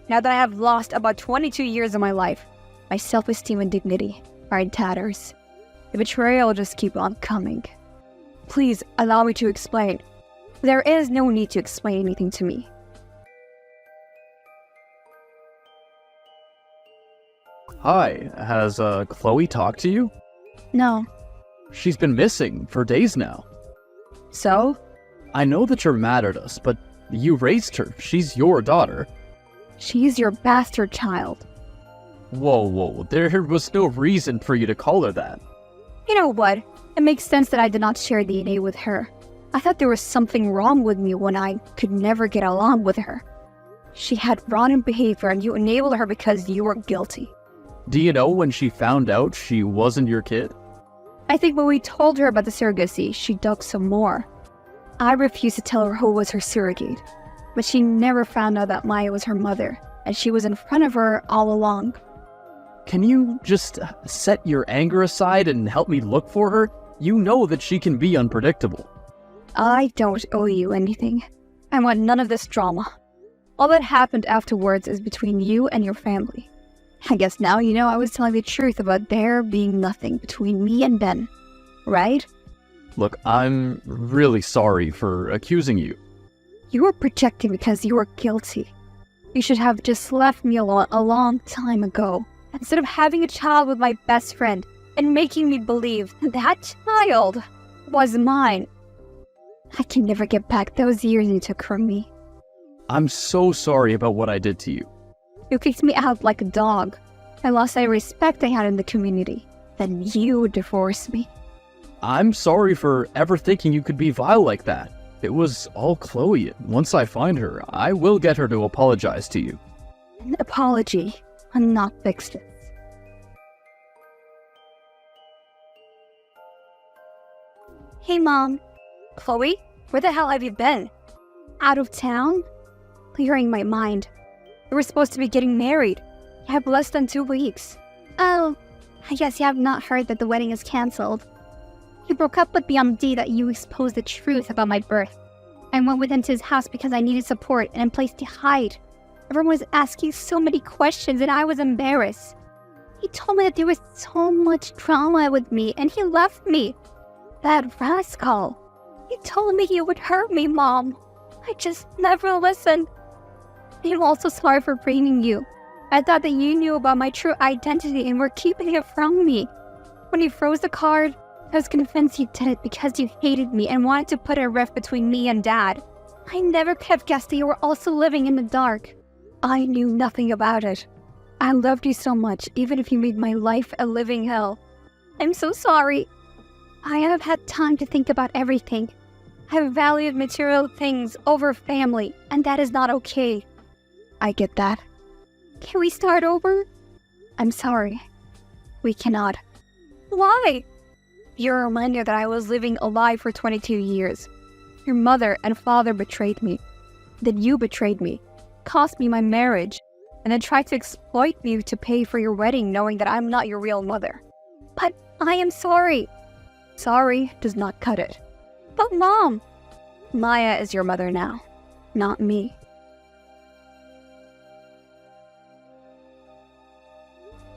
Now that I have lost about 22 years of my life, my self-esteem and dignity are in tatters. The betrayal will just keep on coming. Please allow me to explain. There is no need to explain anything to me. Hi, has Chloe talked to you? No. She's been missing for days now. So? I know that you're mad at us, but you raised her. She's your daughter. She's your bastard child. Whoa, there was no reason for you to call her that. You know what? It makes sense that I did not share DNA with her. I thought there was something wrong with me when I could never get along with her. She had rotten behavior and you enabled her because you were guilty. Do you know when she found out she wasn't your kid? I think when we told her about the surrogacy, she dug some more. I refused to tell her who was her surrogate, but she never found out that Maya was her mother, and she was in front of her all along. Can you just set your anger aside and help me look for her? You know that she can be unpredictable. I don't owe you anything. I want none of this drama. All that happened afterwards is between you and your family. I guess now you know I was telling the truth about there being nothing between me and Ben, right? Look, I'm really sorry for accusing you. You were projecting because you were guilty. You should have just left me alone a long time ago, instead of having a child with my best friend and making me believe that child was mine. I can never get back those years you took from me. I'm so sorry about what I did to you. You kicked me out like a dog. I lost the respect I had in the community. Then you divorced me. I'm sorry for ever thinking you could be vile like that. It was all Chloe. Once I find her, I will get her to apologize to you. An apology will not fix this. Hey, Mom. Chloe, where the hell have you been? Out of town? Clearing my mind. We were supposed to be getting married. I have less than 2 weeks. Oh, I guess you have not heard that the wedding is cancelled. He broke up with me on the day that you exposed the truth about my birth. I went with him to his house because I needed support and a place to hide. Everyone was asking so many questions and I was embarrassed. He told me that there was so much drama with me and he left me. That rascal. He told me he would hurt me, Mom. I just never listened. I'm also sorry for blaming you. I thought that you knew about my true identity and were keeping it from me. When you froze the card, I was convinced you did it because you hated me and wanted to put a rift between me and Dad. I never could have guessed that you were also living in the dark. I knew nothing about it. I loved you so much, even if you made my life a living hell. I'm so sorry. I have had time to think about everything. I have valued material things over family, and that is not okay. I get that. Can we start over? I'm sorry. We cannot. Why? You're a reminder that I was living a lie for 22 years. Your mother and father betrayed me. Then you betrayed me, cost me my marriage, and then tried to exploit me to pay for your wedding knowing that I'm not your real mother. But I am sorry. Sorry does not cut it. But Mom! Maya is your mother now, not me.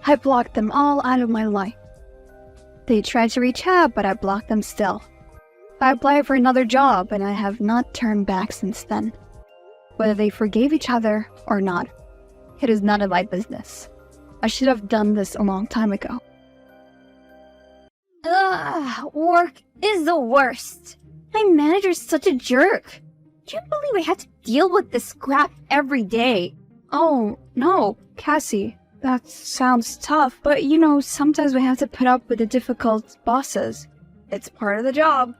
I blocked them all out of my life. They tried to reach out, but I blocked them still. I applied for another job, and I have not turned back since then. Whether they forgave each other or not, it is none of my business. I should have done this a long time ago. Work is the worst. My manager's such a jerk. Can't believe I have to deal with this crap every day. Oh, no, Cassie. That sounds tough, but sometimes we have to put up with the difficult bosses. It's part of the job.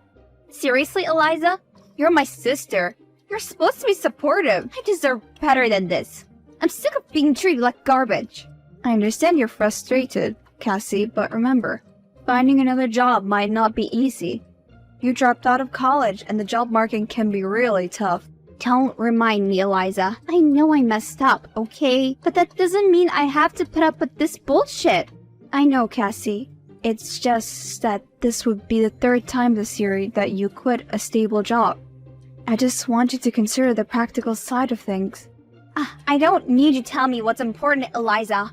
Seriously, Eliza? You're my sister. You're supposed to be supportive. I deserve better than this. I'm sick of being treated like garbage. I understand you're frustrated, Cassie, but remember, finding another job might not be easy. You dropped out of college, and the job market can be really tough. Don't remind me, Eliza. I know I messed up, okay? But that doesn't mean I have to put up with this bullshit. I know, Cassie. It's just that this would be the third time this year that you quit a stable job. I just want you to consider the practical side of things. I don't need you to tell me what's important, Eliza.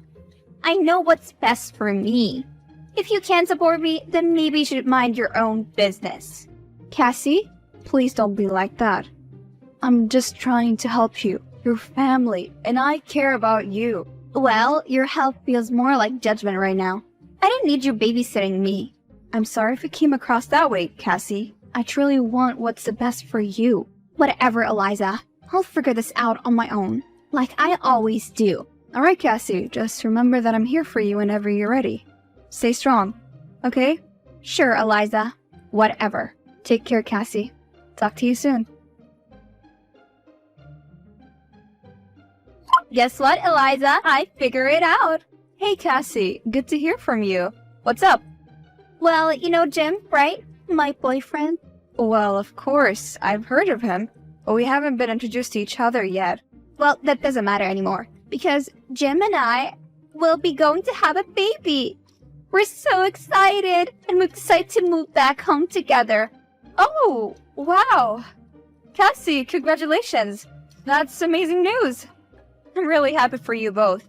I know what's best for me. If you can't support me, then maybe you should mind your own business. Cassie, please don't be like that. I'm just trying to help you, your family, and I care about you. Well, your help feels more like judgment right now. I don't need you babysitting me. I'm sorry if it came across that way, Cassie. I truly want what's the best for you. Whatever, Eliza. I'll figure this out on my own, like I always do. Alright, Cassie, just remember that I'm here for you whenever you're ready. Stay strong, okay? Sure, Eliza. Whatever. Take care, Cassie. Talk to you soon. Guess what, Eliza? I figured it out. Hey, Cassie. Good to hear from you. What's up? Well, you know Jim, right? My boyfriend. Well, of course. I've heard of him. But we haven't been introduced to each other yet. Well, that doesn't matter anymore. Because Jim and I will be going to have a baby. We're so excited. And we're excited to move back home together. Oh, wow. Cassie, congratulations. That's amazing news. I'm really happy for you both.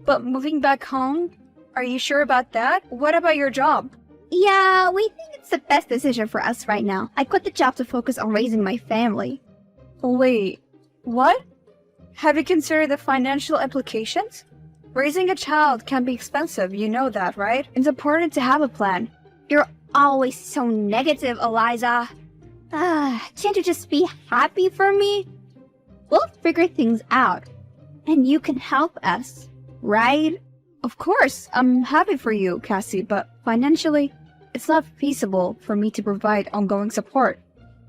But moving back home? Are you sure about that? What about your job? Yeah, we think it's the best decision for us right now. I quit the job to focus on raising my family. Wait, what? Have you considered the financial implications? Raising a child can be expensive, you know that, right? It's important to have a plan. You're always so negative, Eliza. Can't you just be happy for me? We'll figure things out. And you can help us, right? Of course, I'm happy for you, Cassie, but financially, it's not feasible for me to provide ongoing support.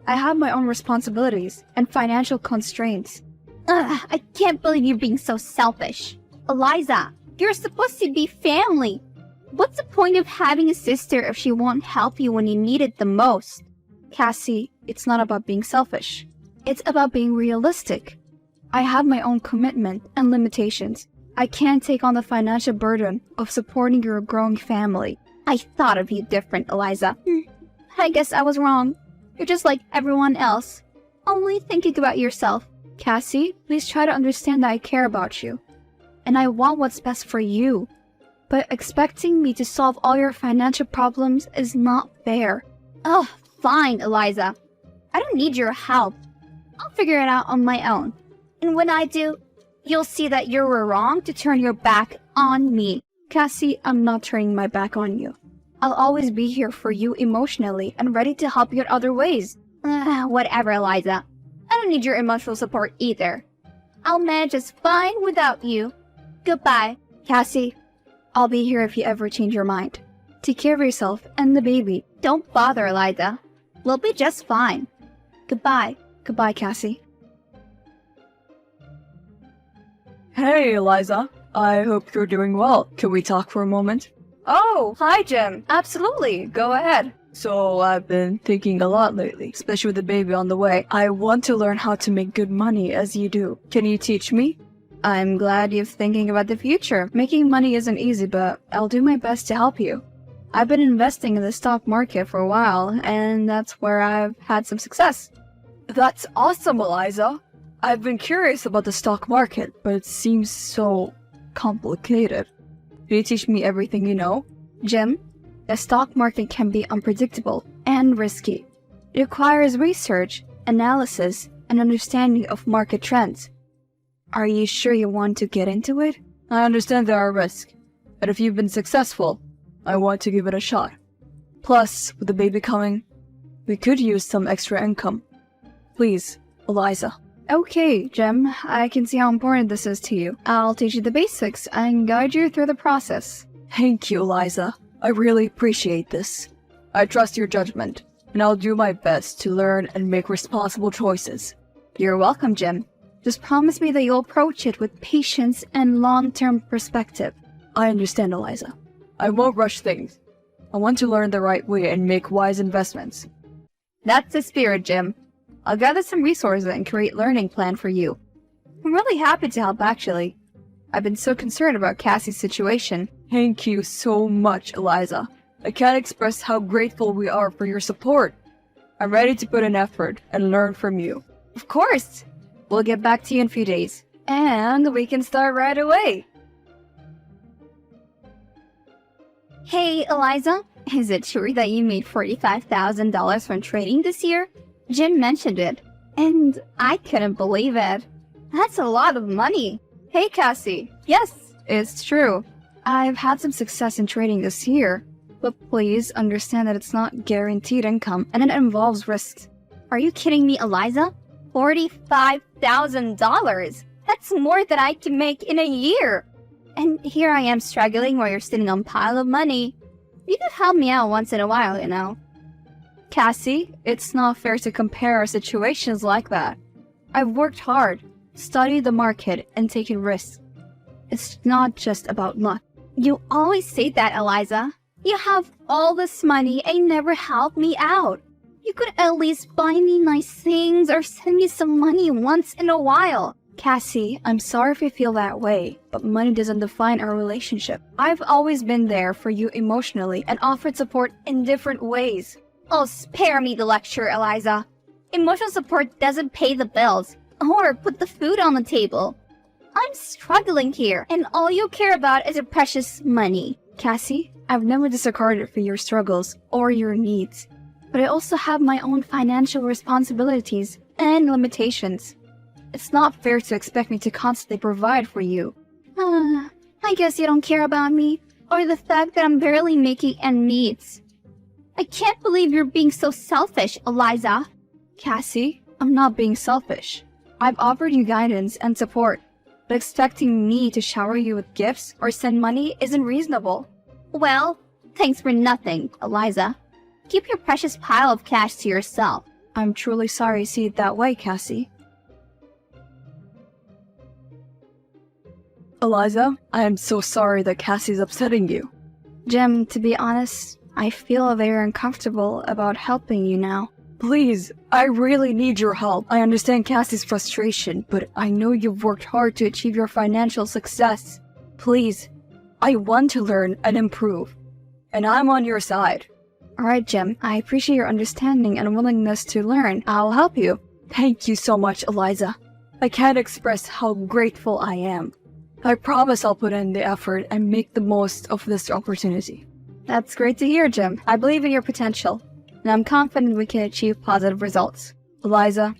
I have my own responsibilities and financial constraints. I can't believe you're being so selfish. Eliza, you're supposed to be family. What's the point of having a sister if she won't help you when you need it the most? Cassie, it's not about being selfish. It's about being realistic. I have my own commitment and limitations. I can't take on the financial burden of supporting your growing family. I thought of you different, Eliza. I guess I was wrong. You're just like everyone else, only thinking about yourself. Cassie, please try to understand that I care about you. And I want what's best for you. but expecting me to solve all your financial problems is not fair. Oh, fine, Eliza. I don't need your help. I'll figure it out on my own. And when I do, you'll see that you were wrong to turn your back on me. Cassie, I'm not turning my back on you. I'll always be here for you emotionally and ready to help you in other ways. Whatever, Eliza. I don't need your emotional support either. I'll manage just fine without you. Goodbye. Cassie, I'll be here if you ever change your mind. Take care of yourself and the baby. Don't bother, Eliza. We'll be just fine. Goodbye. Goodbye, Cassie. Hey, Eliza. I hope you're doing well. Can we talk for a moment? Oh, hi, Jim. Absolutely. Go ahead. So, I've been thinking a lot lately, especially with the baby on the way. I want to learn how to make good money as you do. Can you teach me? I'm glad you're thinking about the future. Making money isn't easy, but I'll do my best to help you. I've been investing in the stock market for a while, and that's where I've had some success. That's awesome, Eliza. I've been curious about the stock market, but it seems so complicated. Can you teach me everything you know? Jim, the stock market can be unpredictable and risky. It requires research, analysis, and understanding of market trends. Are you sure you want to get into it? I understand there are risks, but if you've been successful, I want to give it a shot. Plus, with the baby coming, we could use some extra income. Please, Eliza. Okay, Jim, I can see how important this is to you. I'll teach you the basics and guide you through the process. Thank you, Eliza. I really appreciate this. I trust your judgment, and I'll do my best to learn and make responsible choices. You're welcome, Jim. Just promise me that you'll approach it with patience and long-term perspective. I understand, Eliza. I won't rush things. I want to learn the right way and make wise investments. That's the spirit, Jim. I'll gather some resources and create a learning plan for you. I'm really happy to help, actually. I've been so concerned about Cassie's situation. Thank you so much, Eliza. I can't express how grateful we are for your support. I'm ready to put in effort and learn from you. Of course! We'll get back to you in a few days. And we can start right away. Hey, Eliza. Is it true that you made $45,000 from trading this year? Jim mentioned it, and I couldn't believe it. That's a lot of money. Hey, Cassie. Yes, it's true. I've had some success in trading this year, but please understand that it's not guaranteed income and it involves risks. Are you kidding me, Eliza? $45,000! That's more than I can make in a year! And here I am struggling while you're sitting on a pile of money. You could help me out once in a while, you know. Cassie, it's not fair to compare our situations like that. I've worked hard, studied the market, and taken risks. It's not just about luck. You always say that, Eliza. You have all this money and never help me out. You could at least buy me nice things or send me some money once in a while. Cassie, I'm sorry if you feel that way, but money doesn't define our relationship. I've always been there for you emotionally and offered support in different ways. Oh, spare me the lecture, Eliza. Emotional support doesn't pay the bills or put the food on the table. I'm struggling here, and all you care about is your precious money. Cassie, I've never disregarded for your struggles or your needs, but I also have my own financial responsibilities and limitations. It's not fair to expect me to constantly provide for you. I guess you don't care about me, or the fact that I'm barely making ends meet. I can't believe you're being so selfish, Eliza. Cassie, I'm not being selfish. I've offered you guidance and support, but expecting me to shower you with gifts or send money isn't reasonable. Well, thanks for nothing, Eliza. Keep your precious pile of cash to yourself. I'm truly sorry you see it that way, Cassie. Eliza, I am so sorry that Cassie's upsetting you. Jim, to be honest, I feel very uncomfortable about helping you now. Please, I really need your help. I understand Cassie's frustration, but I know you've worked hard to achieve your financial success. Please, I want to learn and improve, and I'm on your side. Alright, Jim, I appreciate your understanding and willingness to learn. I'll help you. Thank you so much, Eliza. I can't express how grateful I am. I promise I'll put in the effort and make the most of this opportunity. That's great to hear, Jim. I believe in your potential, and I'm confident we can achieve positive results. Eliza,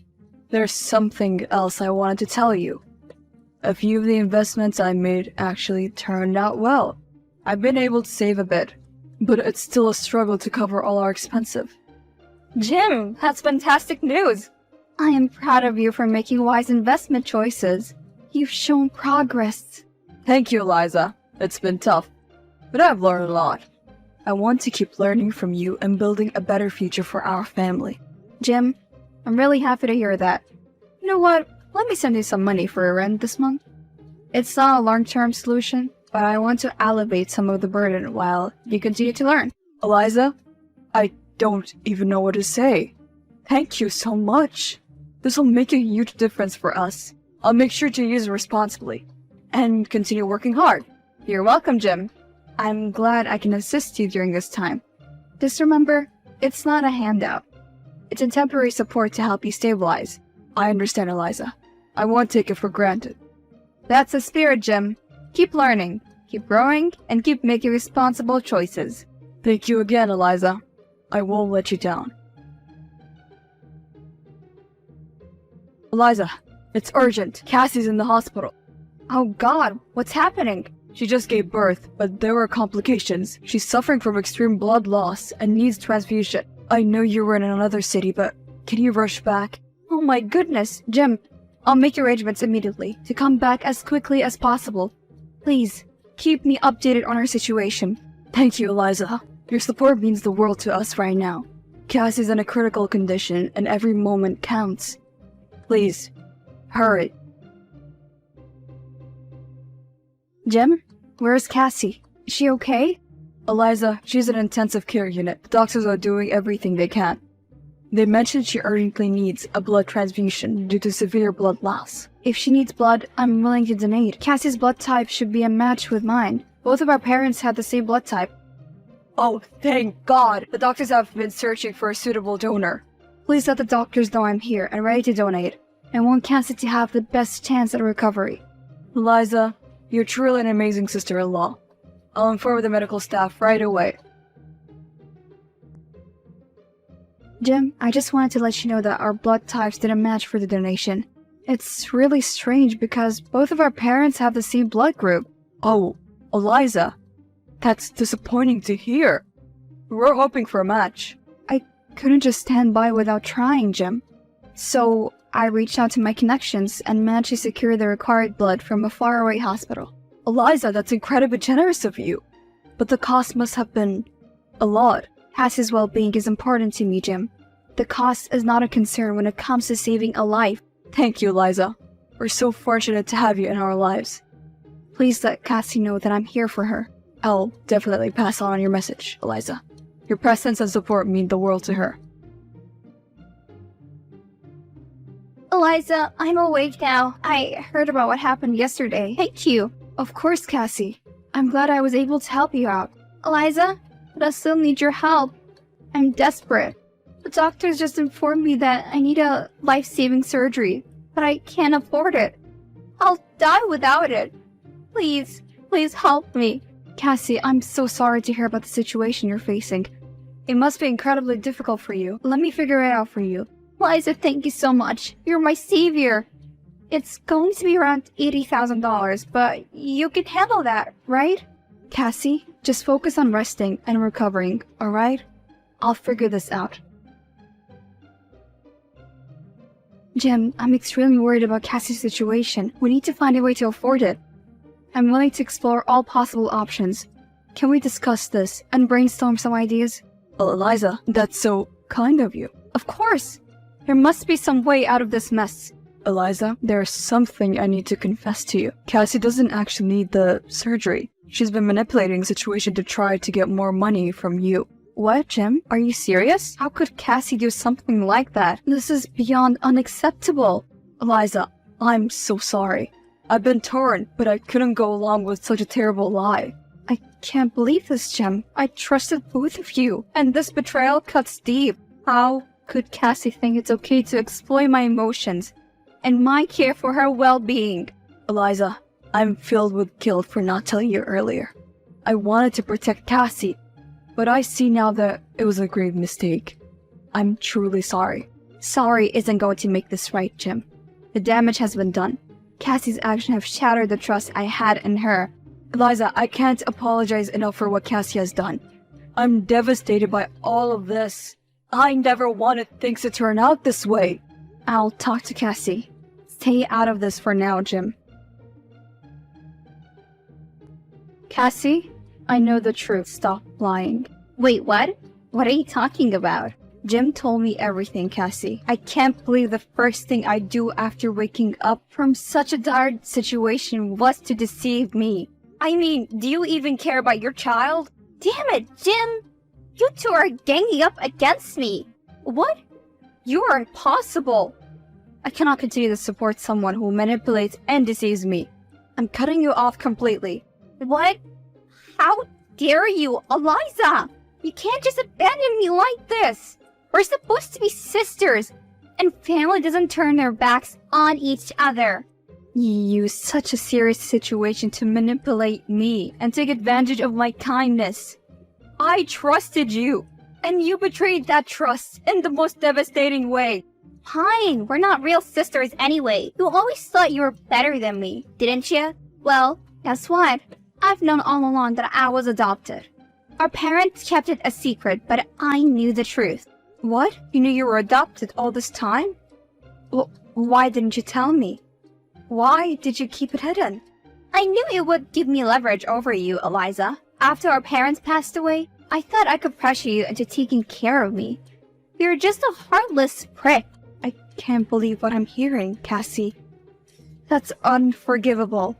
there's something else I wanted to tell you. A few of the investments I made actually turned out well. I've been able to save a bit, but it's still a struggle to cover all our expenses. Jim, that's fantastic news. I am proud of you for making wise investment choices. You've shown progress. Thank you, Eliza. It's been tough, but I've learned a lot. I want to keep learning from you and building a better future for our family. Jim, I'm really happy to hear that. You know what? Let me send you some money for your rent this month. It's not a long-term solution, but I want to alleviate some of the burden while you continue to learn. Eliza, I don't even know what to say. Thank you so much. This will make a huge difference for us. I'll make sure to use it responsibly and continue working hard. You're welcome, Jim. I'm glad I can assist you during this time. Just remember, it's not a handout. It's a temporary support to help you stabilize. I understand, Eliza. I won't take it for granted. That's the spirit, Jim. Keep learning, keep growing, and keep making responsible choices. Thank you again, Eliza. I won't let you down. Eliza, it's urgent. Cassie's in the hospital. Oh God, what's happening? She just gave birth, but there were complications. She's suffering from extreme blood loss and needs transfusion. I know you were in another city, but can you rush back? Oh my goodness, Jim. I'll make arrangements immediately to come back as quickly as possible. Please, keep me updated on her situation. Thank you, Eliza. Your support means the world to us right now. Cassie's in a critical condition and every moment counts. Please, hurry. Jim, where's Cassie? Is she okay? Eliza, she's in an intensive care unit. The doctors are doing everything they can. They mentioned she urgently needs a blood transfusion due to severe blood loss. If she needs blood, I'm willing to donate. Cassie's blood type should be a match with mine. Both of our parents had the same blood type. Oh, thank God! The doctors have been searching for a suitable donor. Please let the doctors know I'm here and ready to donate. I want Cassie to have the best chance at recovery. Eliza, you're truly an amazing sister-in-law. I'll inform the medical staff right away. Jim, I just wanted to let you know that our blood types didn't match for the donation. It's really strange because both of our parents have the same blood group. Oh, Eliza, that's disappointing to hear. We're hoping for a match. I couldn't just stand by without trying, Jim. So I reached out to my connections and managed to secure the required blood from a faraway hospital. Eliza, that's incredibly generous of you. But the cost must have been a lot. Cassie's well-being is important to me, Jim. The cost is not a concern when it comes to saving a life. Thank you, Eliza. We're so fortunate to have you in our lives. Please let Cassie know that I'm here for her. I'll definitely pass on your message, Eliza. Your presence and support mean the world to her. Eliza, I'm awake now. I heard about what happened yesterday. Thank you. Of course, Cassie. I'm glad I was able to help you out. Eliza, but I still need your help. I'm desperate. The doctors just informed me that I need a life-saving surgery, but I can't afford it. I'll die without it. Please, please help me. Cassie, I'm so sorry to hear about the situation you're facing. It must be incredibly difficult for you. Let me figure it out for you. Eliza, thank you so much. You're my savior. It's going to be around $80,000, but you can handle that, right? Cassie, just focus on resting and recovering, alright? I'll figure this out. Jim, I'm extremely worried about Cassie's situation. We need to find a way to afford it. I'm willing to explore all possible options. Can we discuss this and brainstorm some ideas? Well, Eliza, that's so kind of you. Of course! There must be some way out of this mess. Eliza, there's something I need to confess to you. Cassie doesn't actually need the surgery. She's been manipulating the situation to try to get more money from you. What, Jim? Are you serious? How could Cassie do something like that? This is beyond unacceptable. Eliza, I'm so sorry. I've been torn, but I couldn't go along with such a terrible lie. I can't believe this, Jim. I trusted both of you, and this betrayal cuts deep. How could Cassie think it's okay to exploit my emotions and my care for her well-being? Eliza, I'm filled with guilt for not telling you earlier. I wanted to protect Cassie, but I see now that it was a grave mistake. I'm truly sorry. Sorry isn't going to make this right, Jim. The damage has been done. Cassie's actions have shattered the trust I had in her. Eliza, I can't apologize enough for what Cassie has done. I'm devastated by all of this. I never wanted things to turn out this way. I'll talk to Cassie. Stay out of this for now, Jim. Cassie, I know the truth. Stop lying. Wait, what? What are you talking about? Jim told me everything, Cassie. I can't believe the first thing I do after waking up from such a dire situation was to deceive me. I mean, do you even care about your child? Damn it, Jim! You two are ganging up against me. What? You are impossible. I cannot continue to support someone who manipulates and deceives me. I'm cutting you off completely. What? How dare you, Eliza? You can't just abandon me like this. We're supposed to be sisters, and family doesn't turn their backs on each other. You use such a serious situation to manipulate me and take advantage of my kindness. I trusted you, and you betrayed that trust in the most devastating way. Fine, we're not real sisters anyway. You always thought you were better than me, didn't you? Well, guess what? I've known all along that I was adopted. Our parents kept it a secret, but I knew the truth. What? You knew you were adopted all this time? Well, why didn't you tell me? Why did you keep it hidden? I knew it would give me leverage over you, Eliza. After our parents passed away, I thought I could pressure you into taking care of me. You're just a heartless prick. I can't believe what I'm hearing, Cassie. That's unforgivable.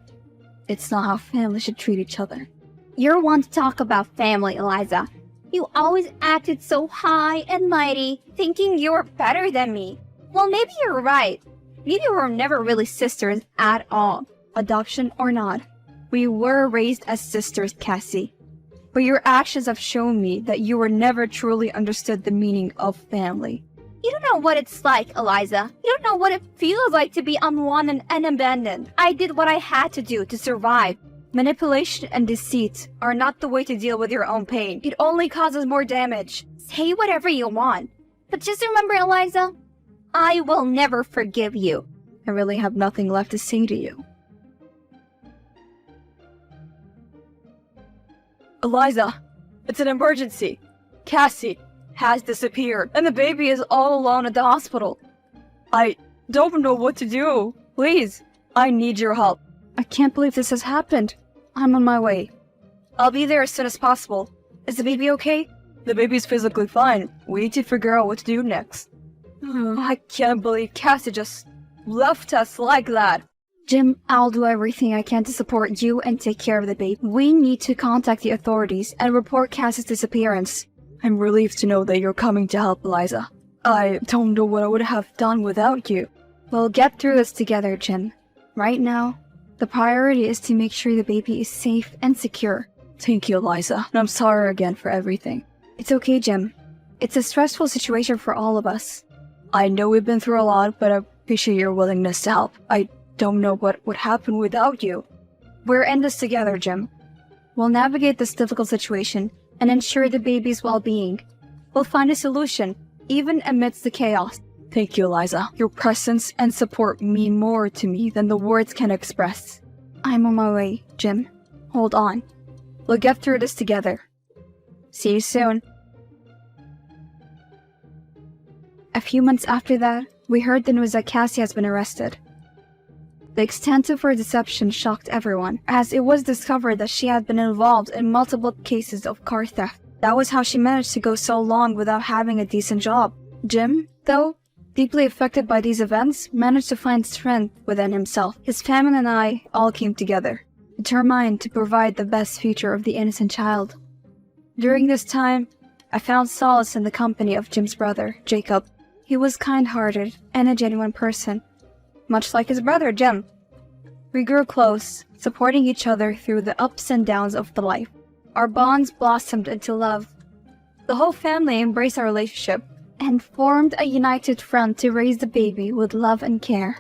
It's not how family should treat each other. You're one to talk about family, Eliza. You always acted so high and mighty, thinking you were better than me. Well, maybe you're right. Maybe we were never really sisters at all. Adoption or not, we were raised as sisters, Cassie. But your actions have shown me that you were never truly understood the meaning of family. You don't know what it's like, Eliza. You don't know what it feels like to be unwanted and abandoned. I did what I had to do to survive. Manipulation and deceit are not the way to deal with your own pain. It only causes more damage. Say whatever you want. But just remember, Eliza, I will never forgive you. I really have nothing left to say to you. Eliza, it's an emergency. Cassie has disappeared, and the baby is all alone at the hospital. I don't know what to do. Please, I need your help. I can't believe this has happened. I'm on my way. I'll be there as soon as possible. Is the baby okay? The baby's physically fine. We need to figure out what to do next. I can't believe Cassie just left us like that. Jim, I'll do everything I can to support you and take care of the baby. We need to contact the authorities and report Cassie's disappearance. I'm relieved to know that you're coming to help, Eliza. I don't know what I would have done without you. We'll get through this together, Jim. Right now, the priority is to make sure the baby is safe and secure. Thank you, Eliza. And I'm sorry again for everything. It's okay, Jim. It's a stressful situation for all of us. I know we've been through a lot, but I appreciate your willingness to help. I don't know what would happen without you. We're in this together, Jim. We'll navigate this difficult situation and ensure the baby's well-being. We'll find a solution, even amidst the chaos. Thank you, Eliza. Your presence and support mean more to me than the words can express. I'm on my way, Jim. Hold on. We'll get through this together. See you soon. A few months after that, we heard the news that Cassie has been arrested. The extent of her deception shocked everyone, as it was discovered that she had been involved in multiple cases of car theft. That was how she managed to go so long without having a decent job. Jim, though, deeply affected by these events, managed to find strength within himself. His family and I all came together, determined to provide the best future of the innocent child. During this time, I found solace in the company of Jim's brother, Jacob. He was kind-hearted and a genuine person, much like his brother, Jim. We grew close, supporting each other through the ups and downs of the life. Our bonds blossomed into love. The whole family embraced our relationship and formed a united front to raise the baby with love and care.